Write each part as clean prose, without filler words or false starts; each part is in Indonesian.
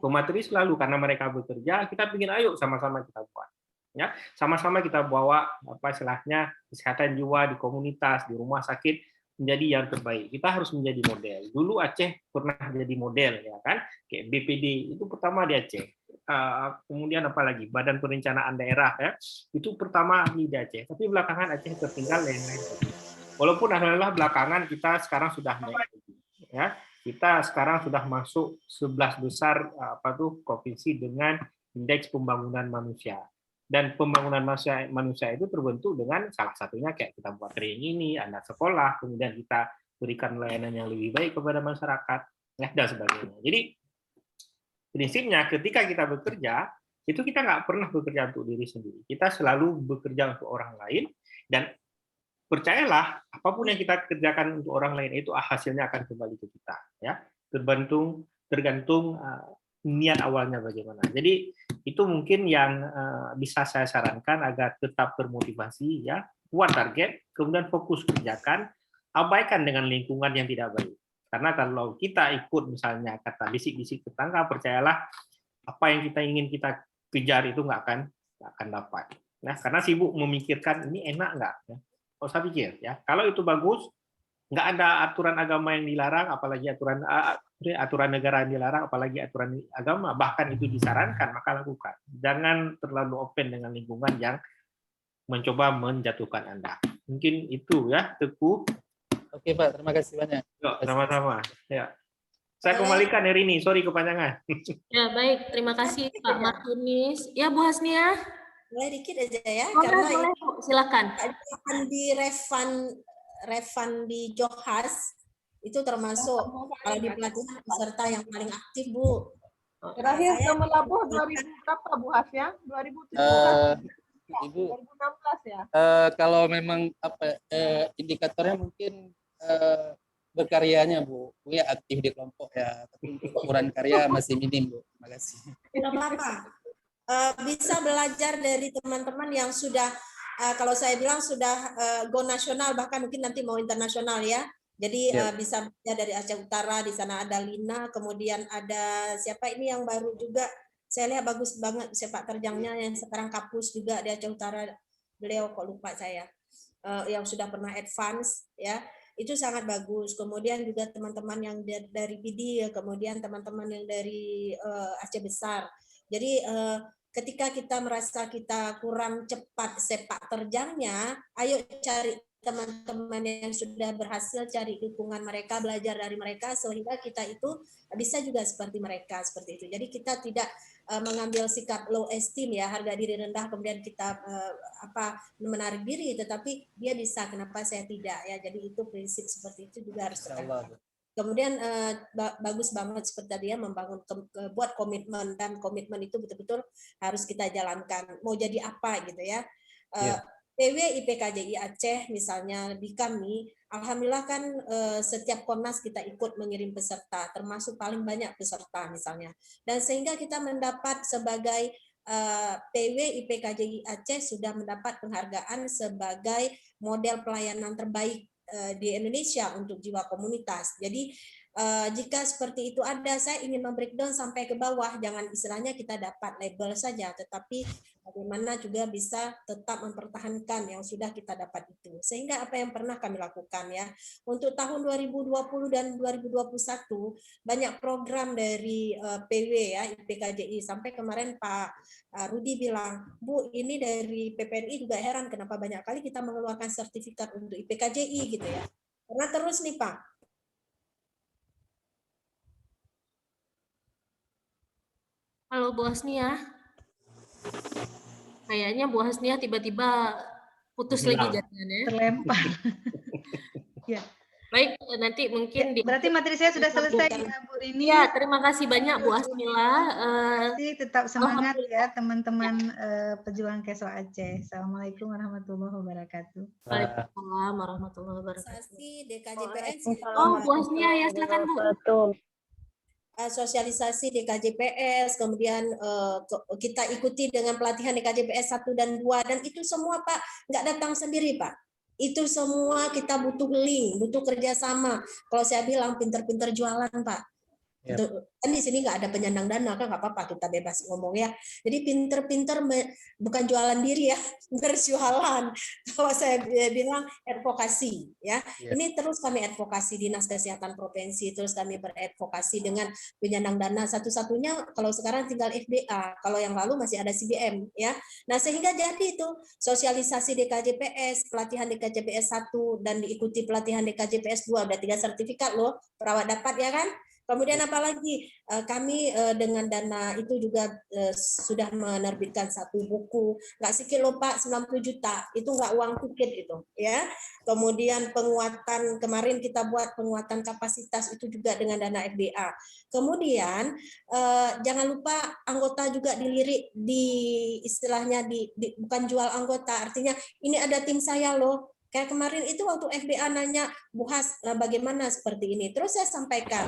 Pemateri selalu karena mereka bekerja, kita ingin ayo sama-sama kita buat. Ya, sama-sama kita bawa istilahnya kesehatan jiwa di komunitas, di rumah sakit menjadi yang terbaik. Kita harus menjadi model. Dulu Aceh pernah jadi model ya kan, kayak BPD itu pertama di Aceh. Kemudian apalagi Badan Perencanaan Daerah ya, itu pertama di Aceh. Tapi belakangan Aceh tertinggal lain-lain. Walaupun alhamdulillah belakangan kita sekarang sudah naik ya. Kita sekarang sudah masuk 11 besar provinsi dengan indeks pembangunan manusia. Dan pembangunan manusia itu terbentuk dengan salah satunya kayak kita buat training ini, anak sekolah, kemudian kita berikan layanan yang lebih baik kepada masyarakat, ya, dan sebagainya. Jadi prinsipnya ketika kita bekerja, itu kita nggak pernah bekerja untuk diri sendiri. Kita selalu bekerja untuk orang lain, dan percayalah, apapun yang kita kerjakan untuk orang lain itu hasilnya akan kembali ke kita. Ya, tergantung niat awalnya bagaimana. Jadi itu mungkin yang bisa saya sarankan agar tetap termotivasi, ya, buat target, kemudian fokus kerjakan, abaikan dengan lingkungan yang tidak baik. Karena kalau kita ikut misalnya kata bisik-bisik tetangga, percayalah apa yang kita ingin kita kejar itu nggak akan dapat. Nah, karena sibuk memikirkan ini enak nggak. Ya. Kalau saya pikir, ya, kalau itu bagus, nggak ada aturan agama yang dilarang, apalagi aturan negara yang dilarang, apalagi aturan agama, bahkan itu disarankan, maka lakukan. Jangan terlalu open dengan lingkungan yang mencoba menjatuhkan Anda. Mungkin itu ya, Teguh. Oke Pak, terima kasih banyak. Yuk, sama-sama. Ya. Saya kembalikan Erini, sorry kepanjangan. Ya, baik, terima kasih Pak Martunis. Ya, Bu Hasnia. Boleh dikit aja ya, karena silakan. Di refund di Johas itu termasuk kalau di pelatihan peserta yang paling aktif, Bu. Terakhir ke Melabuh 2000 berapa, Bu Hasya? 2017. Ibu, 2016 ya. Kalau memang indikatornya mungkin berkaryanya, Bu. Bu ya aktif di kelompok ya, tapi untuk ukuran karya masih minim, Bu. Terima kasih. Tidak apa-apa. Bisa belajar dari teman-teman yang sudah kalau saya bilang sudah go nasional, bahkan mungkin nanti mau internasional ya. Jadi bisa belajar dari Aceh Utara, di sana ada Lina, kemudian ada siapa ini yang baru juga, saya lihat bagus banget sepak terjangnya yang sekarang kapus juga di Aceh Utara, beliau kok lupa saya, yang sudah pernah advance ya, itu sangat bagus. Kemudian juga teman-teman yang dari PD, kemudian teman-teman yang dari Aceh Besar. Jadi ketika kita merasa kita kurang cepat sepak terjangnya, ayo cari teman-teman yang sudah berhasil, cari dukungan mereka, belajar dari mereka, sehingga kita itu bisa juga seperti mereka, seperti itu. Jadi kita tidak mengambil sikap low esteem ya, harga diri rendah, kemudian kita menarik diri, tetapi dia bisa, kenapa saya tidak ya. Jadi itu prinsip seperti itu juga harus kita. Kemudian bagus banget seperti tadi ya, membangun buat komitmen, dan komitmen itu betul-betul harus kita jalankan. Mau jadi apa gitu ya. PW IPKJI Aceh misalnya di kami, alhamdulillah kan setiap Komnas kita ikut mengirim peserta, termasuk paling banyak peserta misalnya. Dan sehingga kita mendapat sebagai PW IPKJI Aceh sudah mendapat penghargaan sebagai model pelayanan terbaik di Indonesia untuk jiwa komunitas. Jadi jika seperti itu ada, saya ingin membreakdown sampai ke bawah, jangan istilahnya kita dapat label saja, tetapi bagaimana juga bisa tetap mempertahankan yang sudah kita dapat itu. Sehingga apa yang pernah kami lakukan ya, untuk tahun 2020 dan 2021 banyak program dari PW ya, IPKJI, sampai kemarin Pak Rudi bilang, Bu, ini dari PPNI juga heran kenapa banyak kali kita mengeluarkan sertifikat untuk IPKJI gitu ya. Karena terus nih Pak. Halo Bu Hasnia. Kayaknya Bu Hasnia tiba-tiba putus lagi jaringannya. Terlempar. Ya. Baik, nanti mungkin berarti materi saya sudah selesai ya Bu Rini. Ya, terima kasih banyak Bu Hasmila. Tetap semangat ya teman-teman pejuang Keso Aceh. Assalamualaikum warahmatullahi wabarakatuh. Waalaikumsalam warahmatullahi wabarakatuh. DKJPS. Oh, Bu Hasnia ya, silakan Bu. Sosialisasi DKJPS, kemudian kita ikuti dengan pelatihan DKJPS 1 dan 2, dan itu semua Pak nggak datang sendiri Pak. Itu semua kita butuh link, butuh kerjasama. Kalau saya bilang pinter-pinter jualan Pak. Yap. Kan di sini nggak ada penyandang dana, kan nggak apa-apa, kita bebas ngomong ya. Jadi pinter-pinter bukan jualan diri ya, berjualan. Kalau saya bilang advokasi ya. Yap. Ini terus kami advokasi Dinas Kesehatan Provinsi, terus kami beradvokasi dengan penyandang dana. Satu-satunya kalau sekarang tinggal FBA, kalau yang lalu masih ada CBM ya. Nah, sehingga jadi itu sosialisasi DKJPS, pelatihan DKJPS 1 dan diikuti pelatihan DKJPS 2, udah 3 sertifikat loh perawat dapat ya kan. Kemudian apalagi kami dengan dana itu juga sudah menerbitkan 1 buku, nggak sedikit loh Pak, 90 juta, itu nggak uang tiket itu ya. Kemudian penguatan, kemarin kita buat penguatan kapasitas itu juga dengan dana FBA. Kemudian jangan lupa anggota juga dilirik, di istilahnya bukan jual anggota, artinya ini ada tim saya loh. Kayak kemarin itu waktu FBA nanya, Bu Has bagaimana seperti ini, terus saya sampaikan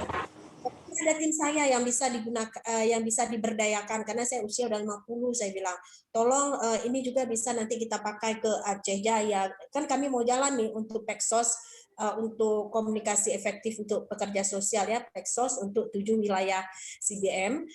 ada tim saya yang bisa digunakan, yang bisa diberdayakan, karena saya usia udah 50, saya bilang tolong ini juga bisa nanti kita pakai ke Aceh Jaya, kan kami mau jalan nih untuk Peksos, untuk komunikasi efektif untuk pekerja sosial ya, Peksos untuk 7 wilayah CBM,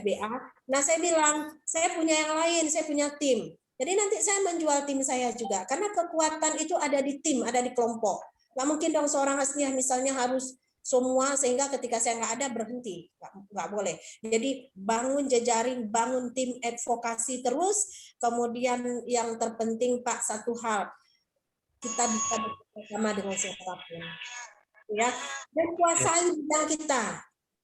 FBA. Nah saya bilang saya punya yang lain, saya punya tim, jadi nanti saya menjual tim saya juga, karena kekuatan itu ada di tim, ada di kelompok. Nggak mungkin dong seorang asliah misalnya harus semua, sehingga ketika saya nggak ada berhenti, nggak boleh. Jadi bangun jejaring, bangun tim advokasi terus. Kemudian yang terpenting Pak, satu hal, kita bisa bersama dengan siapapun, ya. Dan kuasai bidang kita.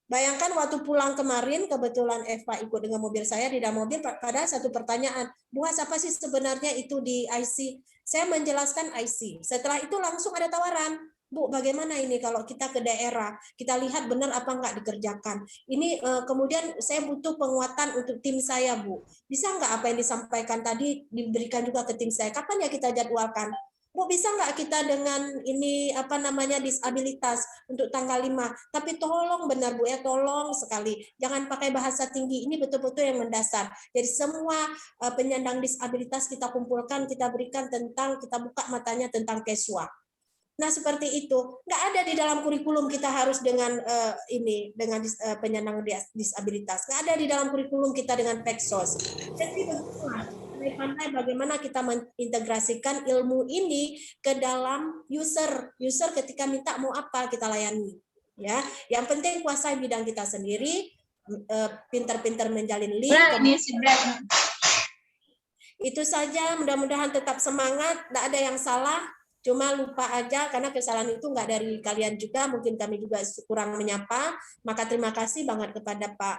Bayangkan waktu pulang kemarin, kebetulan Eva ikut dengan mobil saya, di dalam mobil pada satu pertanyaan, Bu Has, apa sih sebenarnya itu di IC? Saya menjelaskan IC. Setelah itu langsung ada tawaran, Bu, bagaimana ini kalau kita ke daerah, kita lihat benar apa nggak dikerjakan. Ini kemudian saya butuh penguatan untuk tim saya, Bu. Bisa nggak apa yang disampaikan tadi diberikan juga ke tim saya? Kapan ya kita jadwalkan? Bu, bisa nggak kita dengan ini apa namanya disabilitas untuk tanggal 5? Tapi tolong benar Bu ya, tolong sekali. Jangan pakai bahasa tinggi, ini betul-betul yang mendasar. Jadi semua penyandang disabilitas kita kumpulkan, kita berikan tentang, kita buka matanya tentang keswa. Nah seperti itu, nggak ada di dalam kurikulum kita harus dengan ini, dengan penyandang disabilitas. Nggak ada di dalam kurikulum kita dengan Peksos. Jadi pandai-pandai bagaimana kita mengintegrasikan ilmu ini ke dalam user. User ketika minta mau apa kita layani. Ya, yang penting kuasai bidang kita sendiri, pintar-pintar menjalin link. Itu saja, mudah-mudahan tetap semangat, tidak ada yang salah. Cuma lupa aja, karena kesalahan itu nggak dari kalian juga, mungkin kami juga kurang menyapa. Maka terima kasih banget kepada Pak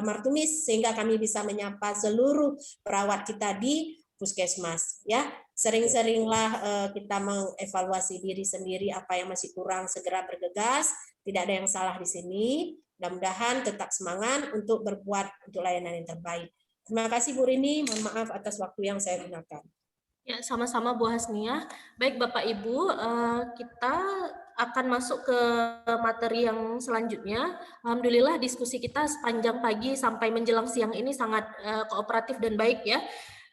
Martunis, sehingga kami bisa menyapa seluruh perawat kita di Puskesmas. Ya, sering-seringlah kita mengevaluasi diri sendiri, apa yang masih kurang segera bergegas. Tidak ada yang salah di sini. Mudah-mudahan tetap semangat untuk berbuat untuk layanan yang terbaik. Terima kasih Bu Rini, mohon maaf atas waktu yang saya gunakan. Ya, sama-sama Bu Hasniah. Baik Bapak Ibu, kita akan masuk ke materi yang selanjutnya. Alhamdulillah diskusi kita sepanjang pagi sampai menjelang siang ini sangat kooperatif dan baik ya.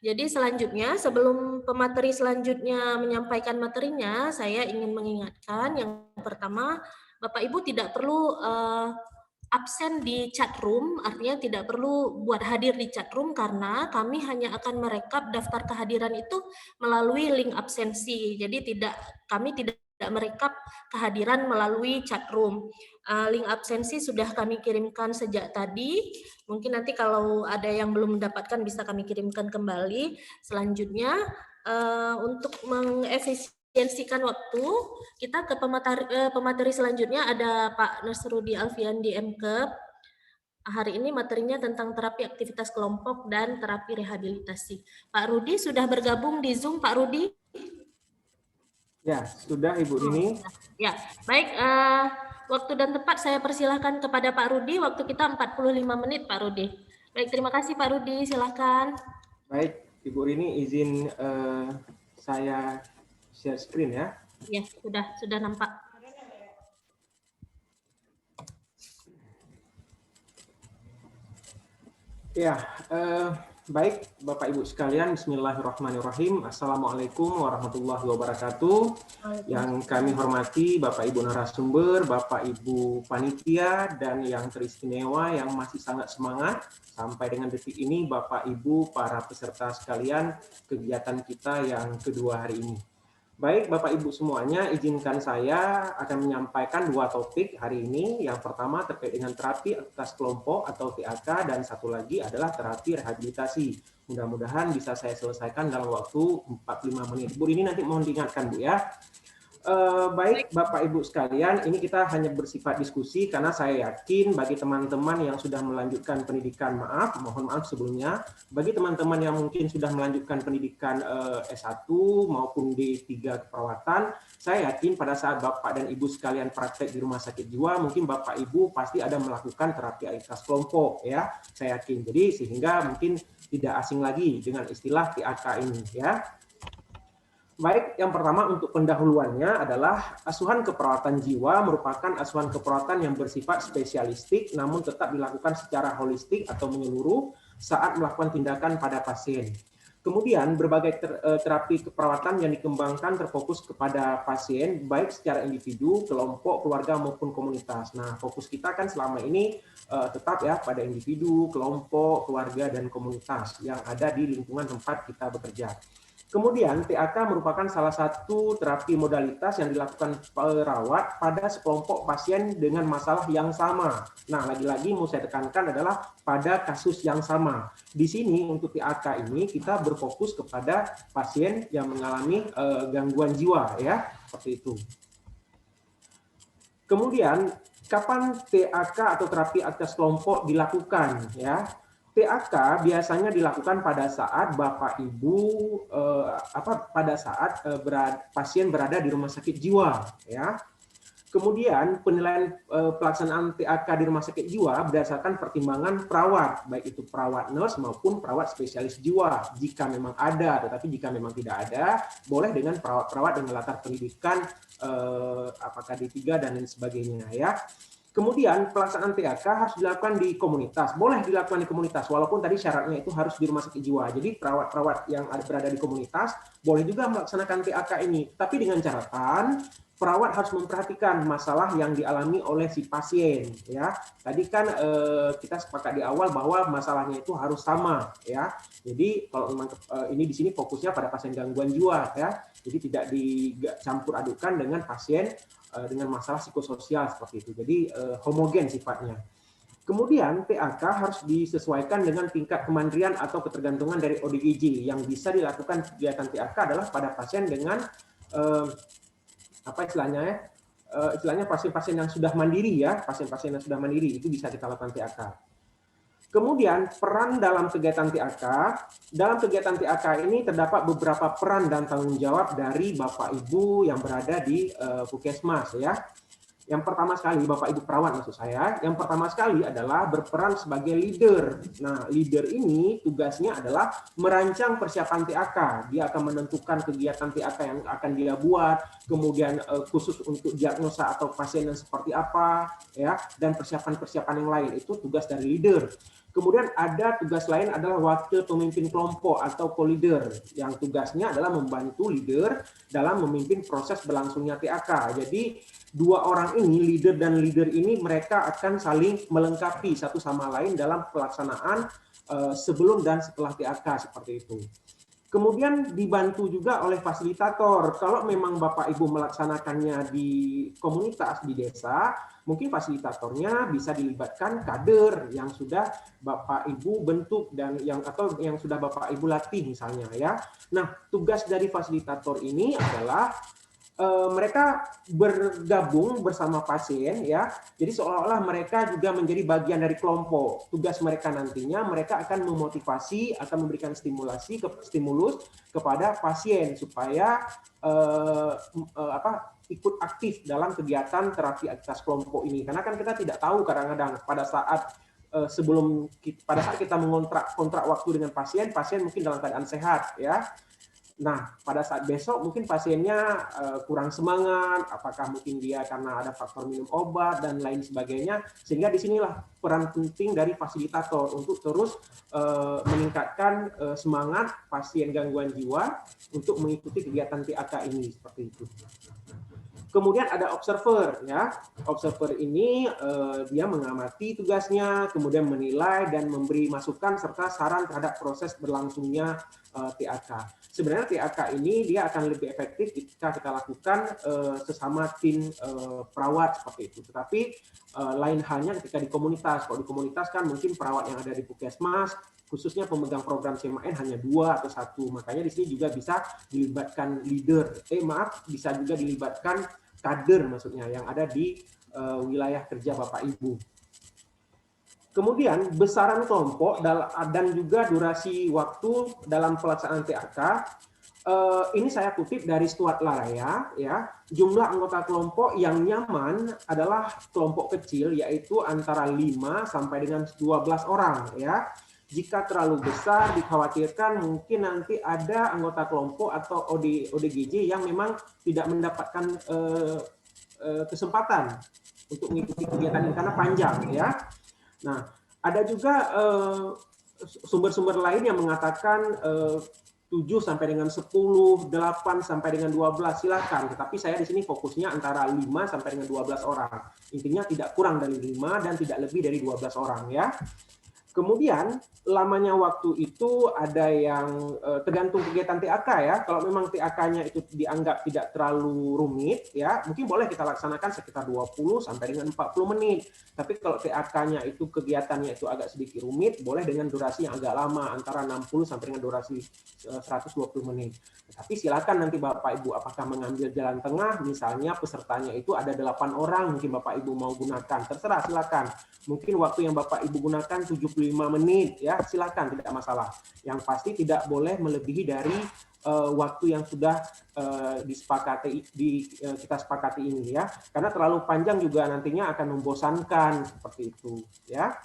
Jadi selanjutnya, sebelum pemateri selanjutnya menyampaikan materinya, saya ingin mengingatkan yang pertama, Bapak Ibu tidak perlu absen di chat room, artinya tidak perlu buat hadir di chat room karena kami hanya akan merekap daftar kehadiran itu melalui link absensi. Jadi kami tidak merekap kehadiran melalui chat room. Link absensi sudah kami kirimkan sejak tadi. Mungkin nanti kalau ada yang belum mendapatkan bisa kami kirimkan kembali. Selanjutnya untuk mengefisiensikan waktu, kita ke pemateri selanjutnya ada Pak Nasrudi Alfian di MKEP. Hari ini materinya tentang terapi aktivitas kelompok dan terapi rehabilitasi. Pak Rudi sudah bergabung di Zoom, Pak Rudi? Ya, sudah Ibu Rini. Ya, baik. Waktu dan tempat saya persilahkan kepada Pak Rudi. Waktu kita 45 menit, Pak Rudi. Baik, terima kasih Pak Rudi. Silakan. Baik, Ibu Rini izin saya share screen ya. Ya, sudah nampak. Ya, Baik, Bapak Ibu sekalian, Bismillahirrahmanirrahim. Assalamualaikum warahmatullahi wabarakatuh. Yang kami hormati Bapak Ibu narasumber, Bapak Ibu panitia, dan yang teristimewa yang masih sangat semangat sampai dengan detik ini, Bapak Ibu para peserta sekalian kegiatan kita yang kedua hari ini. Baik, Bapak Ibu semuanya, izinkan saya akan menyampaikan dua topik hari ini. Yang pertama terkait dengan terapi aktivitas kelompok atau TAK, dan satu lagi adalah terapi rehabilitasi. Mudah-mudahan bisa saya selesaikan dalam waktu 45 menit. Bu, ini nanti mohon diingatkan, Bu, ya. Baik, Bapak Ibu sekalian, ini kita hanya bersifat diskusi karena saya yakin bagi teman-teman yang sudah melanjutkan pendidikan, mohon maaf sebelumnya, bagi teman-teman yang mungkin sudah melanjutkan pendidikan S1 maupun D3 keperawatan, saya yakin pada saat Bapak dan Ibu sekalian praktek di rumah sakit jiwa, mungkin Bapak Ibu pasti ada melakukan terapi aktivitas kelompok, ya, saya yakin. Jadi sehingga mungkin tidak asing lagi dengan istilah TAK ini, ya. Baik, yang pertama untuk pendahuluannya adalah asuhan keperawatan jiwa merupakan asuhan keperawatan yang bersifat spesialistik namun tetap dilakukan secara holistik atau menyeluruh saat melakukan tindakan pada pasien. Kemudian berbagai terapi keperawatan yang dikembangkan terfokus kepada pasien baik secara individu, kelompok, keluarga maupun komunitas. Nah, fokus kita kan selama ini tetap ya pada individu, kelompok, keluarga dan komunitas yang ada di lingkungan tempat kita bekerja. Kemudian TAK merupakan salah satu terapi modalitas yang dilakukan perawat pada sekelompok pasien dengan masalah yang sama. Nah, lagi-lagi mau saya tekankan adalah pada kasus yang sama. Di sini untuk TAK ini kita berfokus kepada pasien yang mengalami gangguan jiwa, ya, seperti itu. Kemudian kapan TAK atau terapi aktivitas kelompok dilakukan, ya? TAK biasanya dilakukan pada saat Bapak Ibu pada saat pasien berada di rumah sakit jiwa, ya. Kemudian penilaian pelaksanaan TAK di rumah sakit jiwa berdasarkan pertimbangan perawat, baik itu perawat nurse maupun perawat spesialis jiwa. Jika memang ada, tetapi jika memang tidak ada, boleh dengan perawat-perawat dengan latar pendidikan apakah D3 dan lain sebagainya, ya. Kemudian pelaksanaan TAK harus dilakukan di komunitas. Boleh dilakukan di komunitas, walaupun tadi syaratnya itu harus di rumah sakit jiwa. Jadi perawat-perawat yang berada di komunitas boleh juga melaksanakan TAK ini. Tapi dengan catatan, perawat harus memperhatikan masalah yang dialami oleh si pasien. Ya, tadi kan kita sepakat di awal bahwa masalahnya itu harus sama. Ya, jadi kalau memang ini di sini fokusnya pada pasien gangguan jiwa. Ya, jadi tidak dicampur adukan dengan pasien dengan masalah psikososial seperti itu. Jadi homogen sifatnya. Kemudian TAK harus disesuaikan dengan tingkat kemandirian atau ketergantungan dari ODGJ. Yang bisa dilakukan kegiatan TAK adalah pada pasien dengan istilahnya pasien-pasien yang sudah mandiri, ya, pasien-pasien yang sudah mandiri itu bisa kita lakukan TAK. Kemudian peran dalam kegiatan TAK. Dalam kegiatan TAK ini terdapat beberapa peran dan tanggung jawab dari Bapak Ibu yang berada di Puskesmas, ya. Yang pertama sekali, Bapak Ibu perawat maksud saya, yang pertama sekali adalah berperan sebagai leader. Nah, leader ini tugasnya adalah merancang persiapan TAK. Dia akan menentukan kegiatan TAK yang akan dia buat, kemudian khusus untuk diagnosa atau pasien yang seperti apa, ya, dan persiapan-persiapan yang lain. Itu tugas dari leader. Kemudian ada tugas lain adalah wakil pemimpin kelompok atau co-leader yang tugasnya adalah membantu leader dalam memimpin proses berlangsungnya TAK. Jadi dua orang ini, leader dan leader ini, mereka akan saling melengkapi satu sama lain dalam pelaksanaan sebelum dan setelah TAK seperti itu. Kemudian dibantu juga oleh fasilitator. Kalau memang Bapak Ibu melaksanakannya di komunitas, di desa, mungkin fasilitatornya bisa dilibatkan kader yang sudah Bapak Ibu bentuk dan yang sudah Bapak Ibu latih misalnya, ya. Nah, tugas dari fasilitator ini adalah mereka bergabung bersama pasien, ya. Jadi seolah-olah mereka juga menjadi bagian dari kelompok. Tugas mereka nantinya mereka akan memotivasi, akan memberikan stimulus kepada pasien supaya ikut aktif dalam kegiatan terapi aktivitas kelompok ini. Karena kan kita tidak tahu kadang-kadang pada saat pada saat kita mengontrak kontrak waktu dengan pasien mungkin dalam keadaan sehat, ya. Nah, pada saat besok mungkin pasiennya kurang semangat, apakah mungkin dia karena ada faktor minum obat dan lain sebagainya, sehingga disinilah peran penting dari fasilitator untuk terus meningkatkan semangat pasien gangguan jiwa untuk mengikuti kegiatan TAK ini, seperti itu. Kemudian ada observer, ya. Observer ini dia mengamati tugasnya, kemudian menilai dan memberi masukan serta saran terhadap proses berlangsungnya TAK. Sebenarnya TAK ini dia akan lebih efektif jika kita lakukan sesama tim perawat seperti itu. Tetapi lain halnya ketika di komunitas. Kalau di komunitas kan mungkin perawat yang ada di puskesmas, khususnya pemegang program CMAN hanya 2 atau 1. Makanya di sini juga bisa dilibatkan leader. Bisa juga dilibatkan kader maksudnya yang ada di wilayah kerja Bapak Ibu. Kemudian besaran kelompok dan juga durasi waktu dalam pelaksanaan TAK. Ini saya kutip dari Stuart Laraya, ya. Jumlah anggota kelompok yang nyaman adalah kelompok kecil, yaitu antara 5 sampai dengan 12 orang, ya. Jika terlalu besar dikhawatirkan mungkin nanti ada anggota kelompok atau ODGJ yang memang tidak mendapatkan kesempatan untuk mengikuti kegiatan ini karena panjang, ya. Nah, ada juga sumber-sumber lain yang mengatakan 7 sampai dengan 10, 8 sampai dengan 12, silakan. Tetapi saya di sini fokusnya antara 5 sampai dengan 12 orang. Intinya tidak kurang dari 5 dan tidak lebih dari 12 orang, ya. Kemudian lamanya waktu itu ada yang tergantung kegiatan TAK, ya. Kalau memang TAK-nya itu dianggap tidak terlalu rumit, ya, mungkin boleh kita laksanakan sekitar 20 sampai dengan 40 menit. Tapi kalau TAK-nya itu kegiatannya itu agak sedikit rumit, boleh dengan durasi yang agak lama antara 60 sampai dengan durasi 120 menit. Tapi silakan nanti Bapak Ibu apakah mengambil jalan tengah, misalnya pesertanya itu ada 8 orang, mungkin Bapak Ibu mau gunakan, terserah, silakan. Mungkin waktu yang Bapak Ibu gunakan 75 menit, ya, silakan, tidak masalah. Yang pasti tidak boleh melebihi dari waktu yang sudah kita sepakati ini, ya. Karena terlalu panjang juga nantinya akan membosankan seperti itu, ya.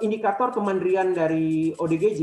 Indikator kemandirian dari ODGJ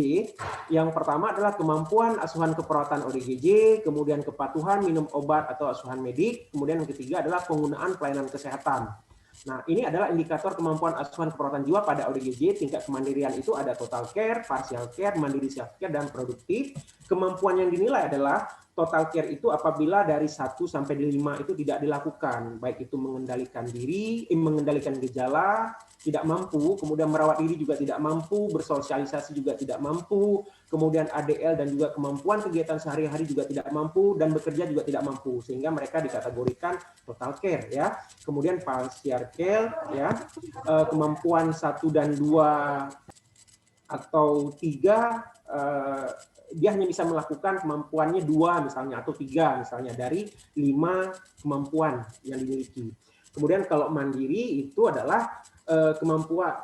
yang pertama adalah kemampuan asuhan keperawatan ODGJ, kemudian kepatuhan minum obat atau asuhan medik, kemudian yang ketiga adalah penggunaan pelayanan kesehatan. Nah, ini adalah indikator kemampuan asuhan keperawatan jiwa pada ODGJ. Tingkat kemandirian itu ada total care, partial care, mandiri self care, dan produktif. Kemampuan yang dinilai adalah total care itu apabila dari 1 sampai 5 itu tidak dilakukan, baik itu mengendalikan diri, mengendalikan gejala, tidak mampu, kemudian merawat diri juga tidak mampu, bersosialisasi juga tidak mampu, kemudian ADL dan juga kemampuan kegiatan sehari-hari juga tidak mampu, dan bekerja juga tidak mampu, sehingga mereka dikategorikan total care, ya. Kemudian partial care, ya, kemampuan 1 dan 2 atau 3, dia hanya bisa melakukan kemampuannya 2 misalnya atau 3 misalnya dari 5 kemampuan yang dimiliki. Kemudian kalau mandiri itu adalah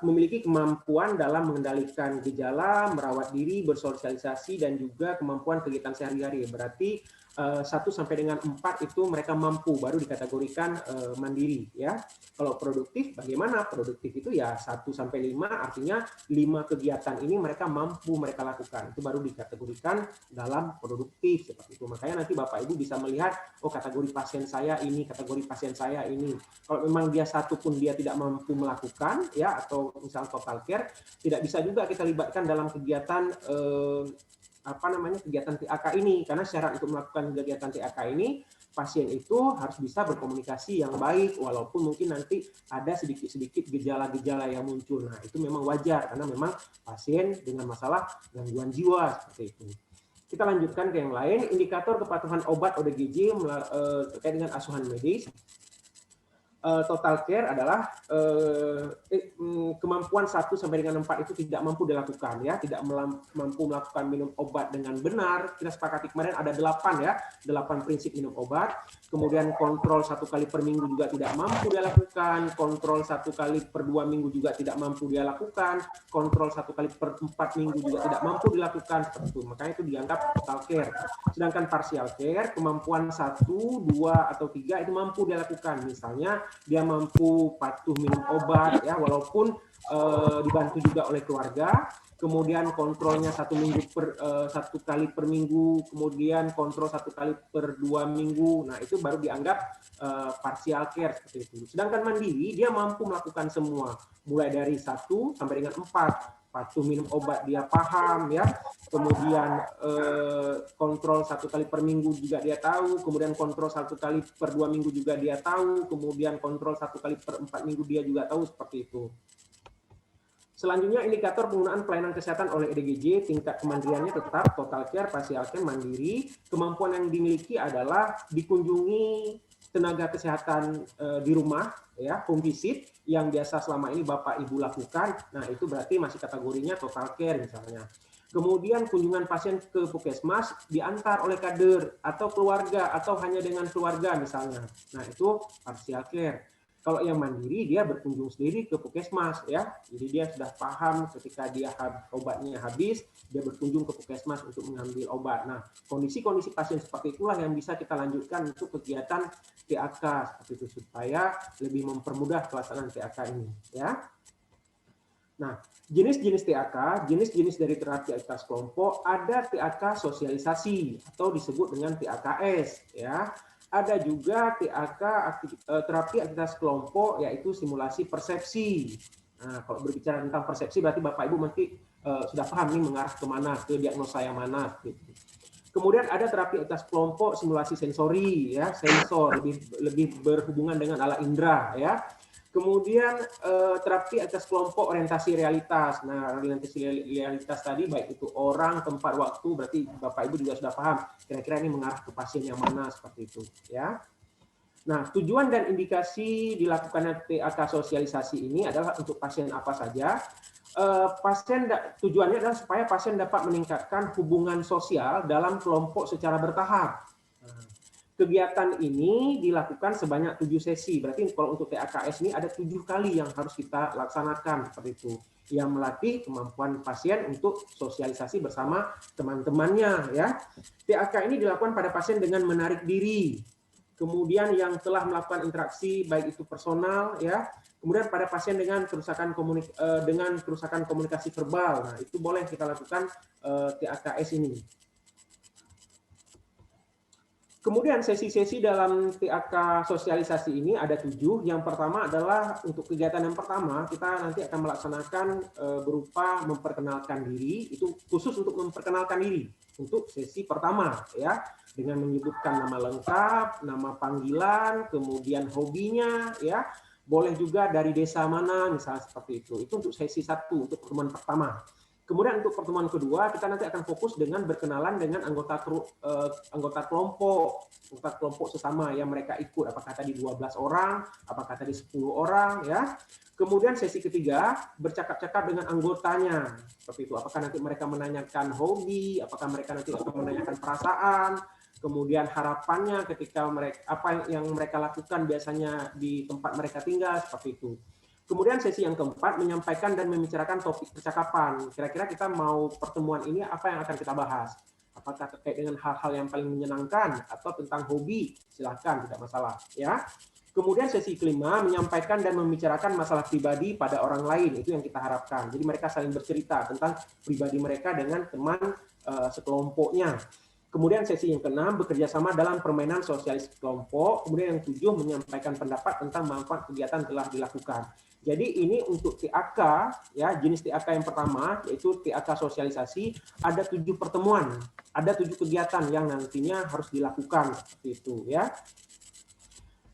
memiliki kemampuan dalam mengendalikan gejala, merawat diri, bersosialisasi, dan juga kemampuan kegiatan sehari-hari. Berarti 1 sampai dengan 4 itu mereka mampu, baru dikategorikan mandiri, ya. Kalau produktif bagaimana? Produktif itu ya 1 sampai 5, artinya 5 kegiatan ini mereka mampu mereka lakukan. Itu baru dikategorikan dalam produktif seperti itu. Makanya nanti Bapak Ibu bisa melihat, oh kategori pasien saya ini, kategori pasien saya ini. Kalau memang dia 1 pun dia tidak mampu melakukan, ya, atau misal total care, tidak bisa juga kita libatkan dalam kegiatan kegiatan TAK ini, karena syarat untuk melakukan kegiatan TAK ini pasien itu harus bisa berkomunikasi yang baik walaupun mungkin nanti ada sedikit-sedikit gejala-gejala yang muncul. Nah, itu memang wajar karena memang pasien dengan masalah gangguan jiwa seperti itu. Kita lanjutkan ke yang lain, indikator kepatuhan obat ODGJ terkait dengan asuhan medis. Total care adalah kemampuan 1 sampai dengan 4 itu tidak mampu dilakukan, ya, tidak mampu melakukan minum obat dengan benar. Kita sepakati kemarin ada 8, ya, 8 prinsip minum obat. Kemudian kontrol 1 kali per minggu juga tidak mampu dia lakukan, kontrol 1 kali per 2 minggu juga tidak mampu dia lakukan, kontrol 1 kali per 4 minggu juga tidak mampu dilakukan, seperti itu. Makanya itu dianggap total care. Sedangkan partial care, kemampuan 1, 2 atau 3 itu mampu dia lakukan. Misalnya dia mampu patuh minum obat, ya, walaupun dibantu juga oleh keluarga. Kemudian kontrolnya 1 kali per minggu, kemudian kontrol 1 kali per 2 minggu. Nah, itu baru dianggap partial care seperti itu. Sedangkan mandiri dia mampu melakukan semua, mulai dari 1 sampai dengan 4. Patuh minum obat dia paham, ya. Kemudian kontrol 1 kali per minggu juga dia tahu, kemudian kontrol 1 kali per 2 minggu juga dia tahu, kemudian kontrol 1 kali per 4 minggu dia juga tahu, seperti itu. Selanjutnya, indikator penggunaan pelayanan kesehatan oleh EDGJ, tingkat kemandiriannya tetap total care, partial care, mandiri. Kemampuan yang dimiliki adalah dikunjungi tenaga kesehatan di rumah, ya, home visit, yang biasa selama ini Bapak Ibu lakukan. Nah, itu berarti masih kategorinya total care misalnya. Kemudian kunjungan pasien ke puskesmas diantar oleh kader atau keluarga atau hanya dengan keluarga misalnya. Nah, itu partial care. Kalau yang mandiri dia berkunjung sendiri ke puskesmas, ya. Jadi dia sudah paham ketika dia obatnya habis, dia berkunjung ke puskesmas untuk mengambil obat. Nah, kondisi-kondisi pasien seperti itulah yang bisa kita lanjutkan untuk kegiatan TAK seperti itu, supaya lebih mempermudah pelaksanaan TAK ini, ya. Nah, jenis-jenis TAK, jenis-jenis dari terapi aktivitas kelompok, ada TAK sosialisasi atau disebut dengan TAKS, ya. Ada juga TAK terapi aktivitas kelompok, yaitu simulasi persepsi. Nah, kalau berbicara tentang persepsi berarti Bapak Ibu nanti sudah paham nih mengarah kemana, ke diagnosa yang mana. Gitu. Kemudian ada terapi aktivitas kelompok simulasi sensori, ya, sensor lebih berhubungan dengan alat indera, ya. Kemudian terapi atas kelompok orientasi realitas. Nah, orientasi realitas tadi baik itu orang, tempat, waktu, berarti Bapak Ibu juga sudah paham kira-kira ini mengarah ke pasien yang mana seperti itu, ya. Nah, tujuan dan indikasi dilakukannya TAK sosialisasi ini adalah untuk pasien apa saja. Tujuannya adalah supaya pasien dapat meningkatkan hubungan sosial dalam kelompok secara bertahap. Kegiatan ini dilakukan sebanyak 7 sesi. Berarti kalau untuk TAKS ini ada 7 kali yang harus kita laksanakan seperti itu. Yang melatih kemampuan pasien untuk sosialisasi bersama teman-temannya, ya. TAK ini dilakukan pada pasien dengan menarik diri. Kemudian yang telah melakukan interaksi baik itu personal, ya. Kemudian pada pasien dengan kerusakan komunikasi verbal. Nah, itu boleh kita lakukan TAKS ini. Kemudian sesi-sesi dalam TAK sosialisasi ini ada 7. Yang pertama adalah untuk kegiatan yang pertama kita nanti akan melaksanakan berupa memperkenalkan diri, itu khusus untuk memperkenalkan diri untuk sesi pertama, ya, dengan menyebutkan nama lengkap, nama panggilan, kemudian hobinya, ya, boleh juga dari desa mana misalnya seperti itu. Itu untuk sesi 1 untuk pertemuan pertama. Kemudian untuk pertemuan kedua kita nanti akan fokus dengan berkenalan dengan anggota kelompok sesama yang mereka ikut, apakah tadi 12 orang, apakah tadi 10 orang, ya. Kemudian sesi ketiga bercakap-cakap dengan anggotanya seperti itu, apakah nanti mereka menanyakan hobi, apakah mereka nanti akan menanyakan perasaan, kemudian harapannya ketika mereka apa yang mereka lakukan biasanya di tempat mereka tinggal seperti itu. Kemudian sesi yang keempat menyampaikan dan membicarakan topik percakapan. Kira-kira kita mau pertemuan ini apa yang akan kita bahas? Apakah terkait dengan hal-hal yang paling menyenangkan atau tentang hobi? Silahkan, tidak masalah, ya. Kemudian sesi kelima menyampaikan dan membicarakan masalah pribadi pada orang lain. Itu yang kita harapkan. Jadi mereka saling bercerita tentang pribadi mereka dengan teman sekelompoknya. Kemudian sesi yang keenam bekerja sama dalam permainan sosialis kelompok. Kemudian yang 7 menyampaikan pendapat tentang manfaat kegiatan telah dilakukan. Jadi ini untuk TAK, ya, jenis TAK yang pertama yaitu TAK sosialisasi, ada 7 pertemuan, ada 7 kegiatan yang nantinya harus dilakukan seperti itu, ya.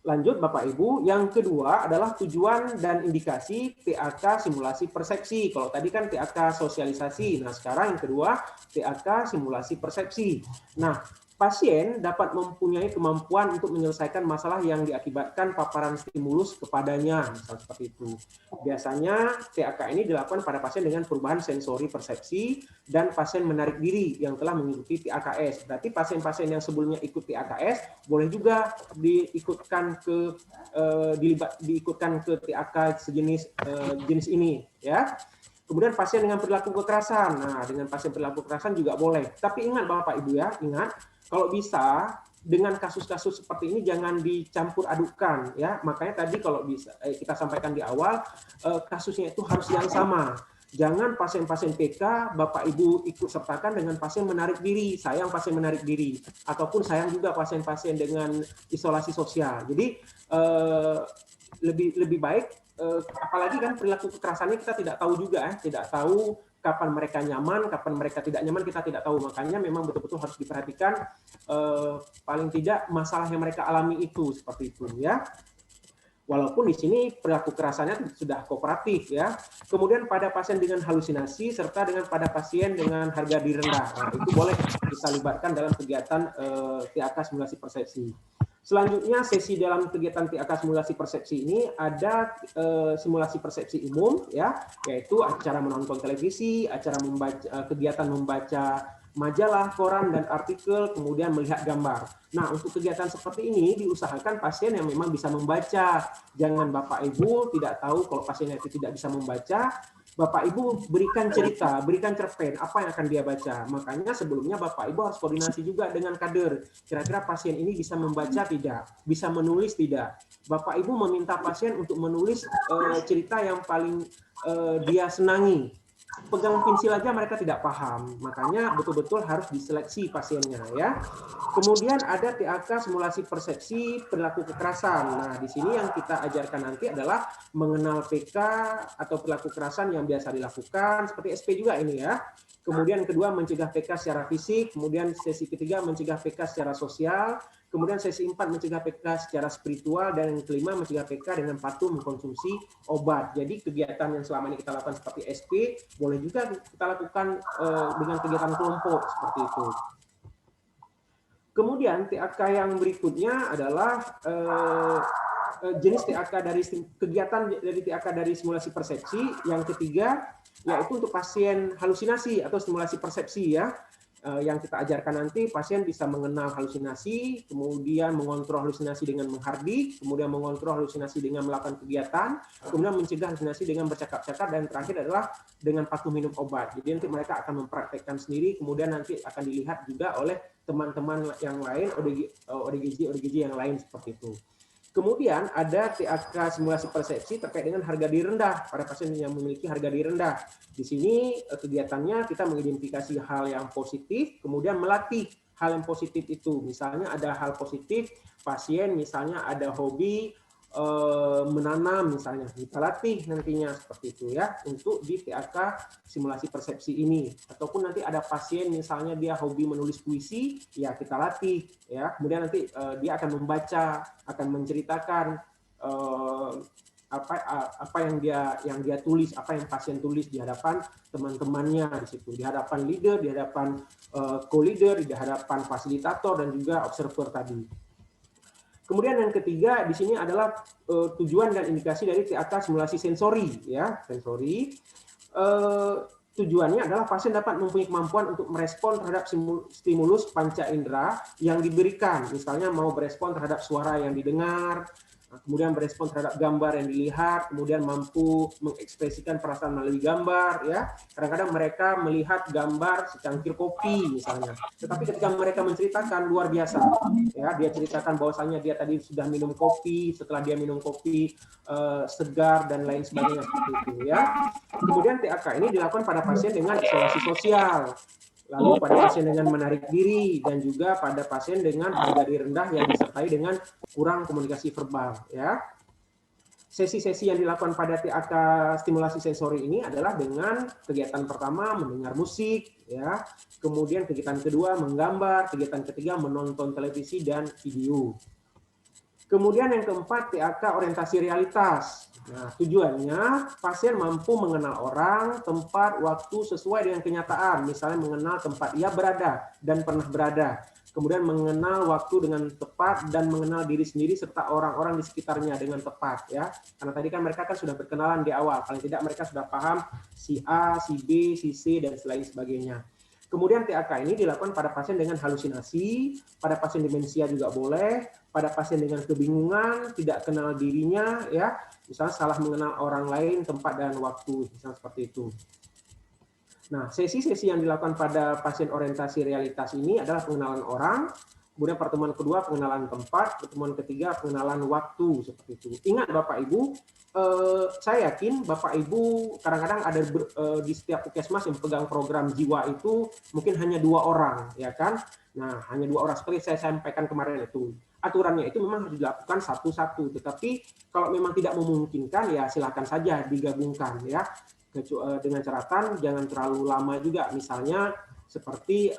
Lanjut Bapak Ibu, yang kedua adalah tujuan dan indikasi TAK simulasi persepsi. Kalau tadi kan TAK sosialisasi, nah sekarang yang kedua TAK simulasi persepsi. Nah, pasien dapat mempunyai kemampuan untuk menyelesaikan masalah yang diakibatkan paparan stimulus kepadanya, misal seperti itu. Biasanya TAK ini dilakukan pada pasien dengan perubahan sensori persepsi dan pasien menarik diri yang telah mengikuti TAKS. Berarti pasien-pasien yang sebelumnya ikut TAKS boleh juga diikutkan ke TAK sejenis jenis ini, ya. Kemudian pasien dengan perilaku kekerasan. Nah, dengan pasien perilaku kekerasan juga boleh. Tapi ingat Bapak Ibu, ya, ingat kalau bisa dengan kasus-kasus seperti ini jangan dicampur adukan ya. Makanya tadi kalau bisa kita sampaikan di awal, kasusnya itu harus yang sama. Jangan pasien-pasien PK Bapak Ibu ikut sertakan dengan pasien menarik diri, sayang pasien menarik diri, ataupun sayang juga pasien-pasien dengan isolasi sosial. Jadi lebih baik, apalagi kan perilaku kekerasannya kita tidak tahu juga, tidak tahu kapan mereka nyaman, kapan mereka tidak nyaman, kita tidak tahu. Makanya memang betul-betul harus diperhatikan paling tidak masalah yang mereka alami itu seperti itu ya. Walaupun di sini perilaku kekerasannya sudah kooperatif ya. Kemudian pada pasien dengan halusinasi serta dengan pada pasien dengan harga diri rendah, nah, itu boleh kita libatkan dalam kegiatan TAK simulasi persepsi. Selanjutnya sesi dalam kegiatan TAK simulasi persepsi ini ada simulasi persepsi umum ya, yaitu acara menonton televisi, acara kegiatan membaca majalah, koran dan artikel, kemudian melihat gambar. Nah, untuk kegiatan seperti ini diusahakan pasien yang memang bisa membaca. Jangan Bapak Ibu tidak tahu kalau pasiennya itu tidak bisa membaca, Bapak Ibu berikan cerita, berikan cerpen apa yang akan dia baca. Makanya sebelumnya Bapak Ibu harus koordinasi juga dengan kader. Kira-kira pasien ini bisa membaca tidak? Bisa menulis tidak? Bapak Ibu meminta pasien untuk menulis cerita yang paling dia senangi. Pegang pensil aja mereka tidak paham, makanya betul-betul harus diseleksi pasiennya ya. Kemudian ada TAK simulasi persepsi perilaku kekerasan. Nah, di sini yang kita ajarkan nanti adalah mengenal PK atau perilaku kekerasan yang biasa dilakukan, seperti SP juga ini ya. Kemudian kedua mencegah PK secara fisik, kemudian sesi ketiga mencegah PK secara sosial, kemudian sesi 4 mencegah PK secara spiritual, dan yang kelima mencegah PK dengan patuh mengkonsumsi obat. Jadi kegiatan yang selama ini kita lakukan seperti SP, boleh juga kita lakukan dengan kegiatan kelompok seperti itu. Kemudian TAK yang berikutnya adalah jenis TAK dari kegiatan dari TAK dari simulasi persepsi. Yang ketiga yaitu untuk pasien halusinasi atau stimulasi persepsi ya. Yang kita ajarkan nanti pasien bisa mengenal halusinasi, kemudian mengontrol halusinasi dengan menghardik, kemudian mengontrol halusinasi dengan melakukan kegiatan, kemudian mencegah halusinasi dengan bercakap-cakap, dan terakhir adalah dengan patuh minum obat. Jadi nanti mereka akan mempraktekkan sendiri, kemudian nanti akan dilihat juga oleh teman-teman yang lain, ODGJ yang lain seperti itu. Kemudian ada TAK simulasi persepsi terkait dengan harga diri rendah pada pasien yang memiliki harga diri rendah. Di sini kegiatannya kita mengidentifikasi hal yang positif, kemudian melatih hal yang positif itu. Misalnya ada hal positif, pasien misalnya ada hobi menanam misalnya, kita latih nantinya seperti itu ya untuk di TAK simulasi persepsi ini. Ataupun nanti ada pasien misalnya dia hobi menulis puisi, ya kita latih ya. Kemudian nanti dia akan membaca, akan menceritakan apa yang dia tulis, apa yang pasien tulis di hadapan teman-temannya di situ, di hadapan leader, di hadapan co-leader, di hadapan fasilitator dan juga observer tadi. Kemudian yang ketiga di sini adalah tujuan dan indikasi dari TAK simulasi sensori ya, sensori. Tujuannya adalah pasien dapat mempunyai kemampuan untuk merespon terhadap stimulus panca indera yang diberikan, misalnya mau berespon terhadap suara yang didengar, kemudian berespon terhadap gambar yang dilihat, kemudian mampu mengekspresikan perasaan melalui gambar ya. Kadang-kadang mereka melihat gambar secangkir kopi misalnya, tetapi ketika mereka menceritakan luar biasa ya, dia ceritakan bahwasanya dia tadi sudah minum kopi, setelah dia minum kopi segar dan lain sebagainya seperti itu ya. Kemudian TAK ini dilakukan pada pasien dengan isolasi sosial, lalu pada pasien dengan menarik diri, dan juga pada pasien dengan harga diri rendah yang disertai dengan kurang komunikasi verbal ya. Sesi-sesi yang dilakukan pada TAK stimulasi sensori ini adalah dengan kegiatan pertama mendengar musik ya, kemudian kegiatan kedua menggambar, kegiatan ketiga menonton televisi dan video. Kemudian yang keempat TAK orientasi realitas. Nah, tujuannya pasien mampu mengenal orang, tempat, waktu sesuai dengan kenyataan, misalnya mengenal tempat ia berada dan pernah berada. Kemudian mengenal waktu dengan tepat dan mengenal diri sendiri serta orang-orang di sekitarnya dengan tepat ya. Karena tadi kan mereka kan sudah berkenalan di awal, paling tidak mereka sudah paham si A, si B, si C dan lain sebagainya. Kemudian TAK ini dilakukan pada pasien dengan halusinasi, pada pasien demensia juga boleh, pada pasien dengan kebingungan, tidak kenal dirinya ya, misalnya salah mengenal orang lain, tempat dan waktu, misalnya seperti itu. Nah, sesi-sesi yang dilakukan pada pasien orientasi realitas ini adalah pengenalan orang, Kemudian pertemuan kedua pengenalan tempat, pertemuan ketiga pengenalan waktu, seperti itu. Ingat Bapak Ibu, saya yakin Bapak Ibu kadang-kadang ada di setiap puskesmas yang pegang program jiwa itu mungkin hanya 2 orang, ya kan? Nah, hanya 2 orang seperti saya sampaikan kemarin itu. Aturannya itu memang harus dilakukan satu-satu, tetapi kalau memang tidak memungkinkan ya silakan saja digabungkan ya. Dengan catatan jangan terlalu lama juga, misalnya seperti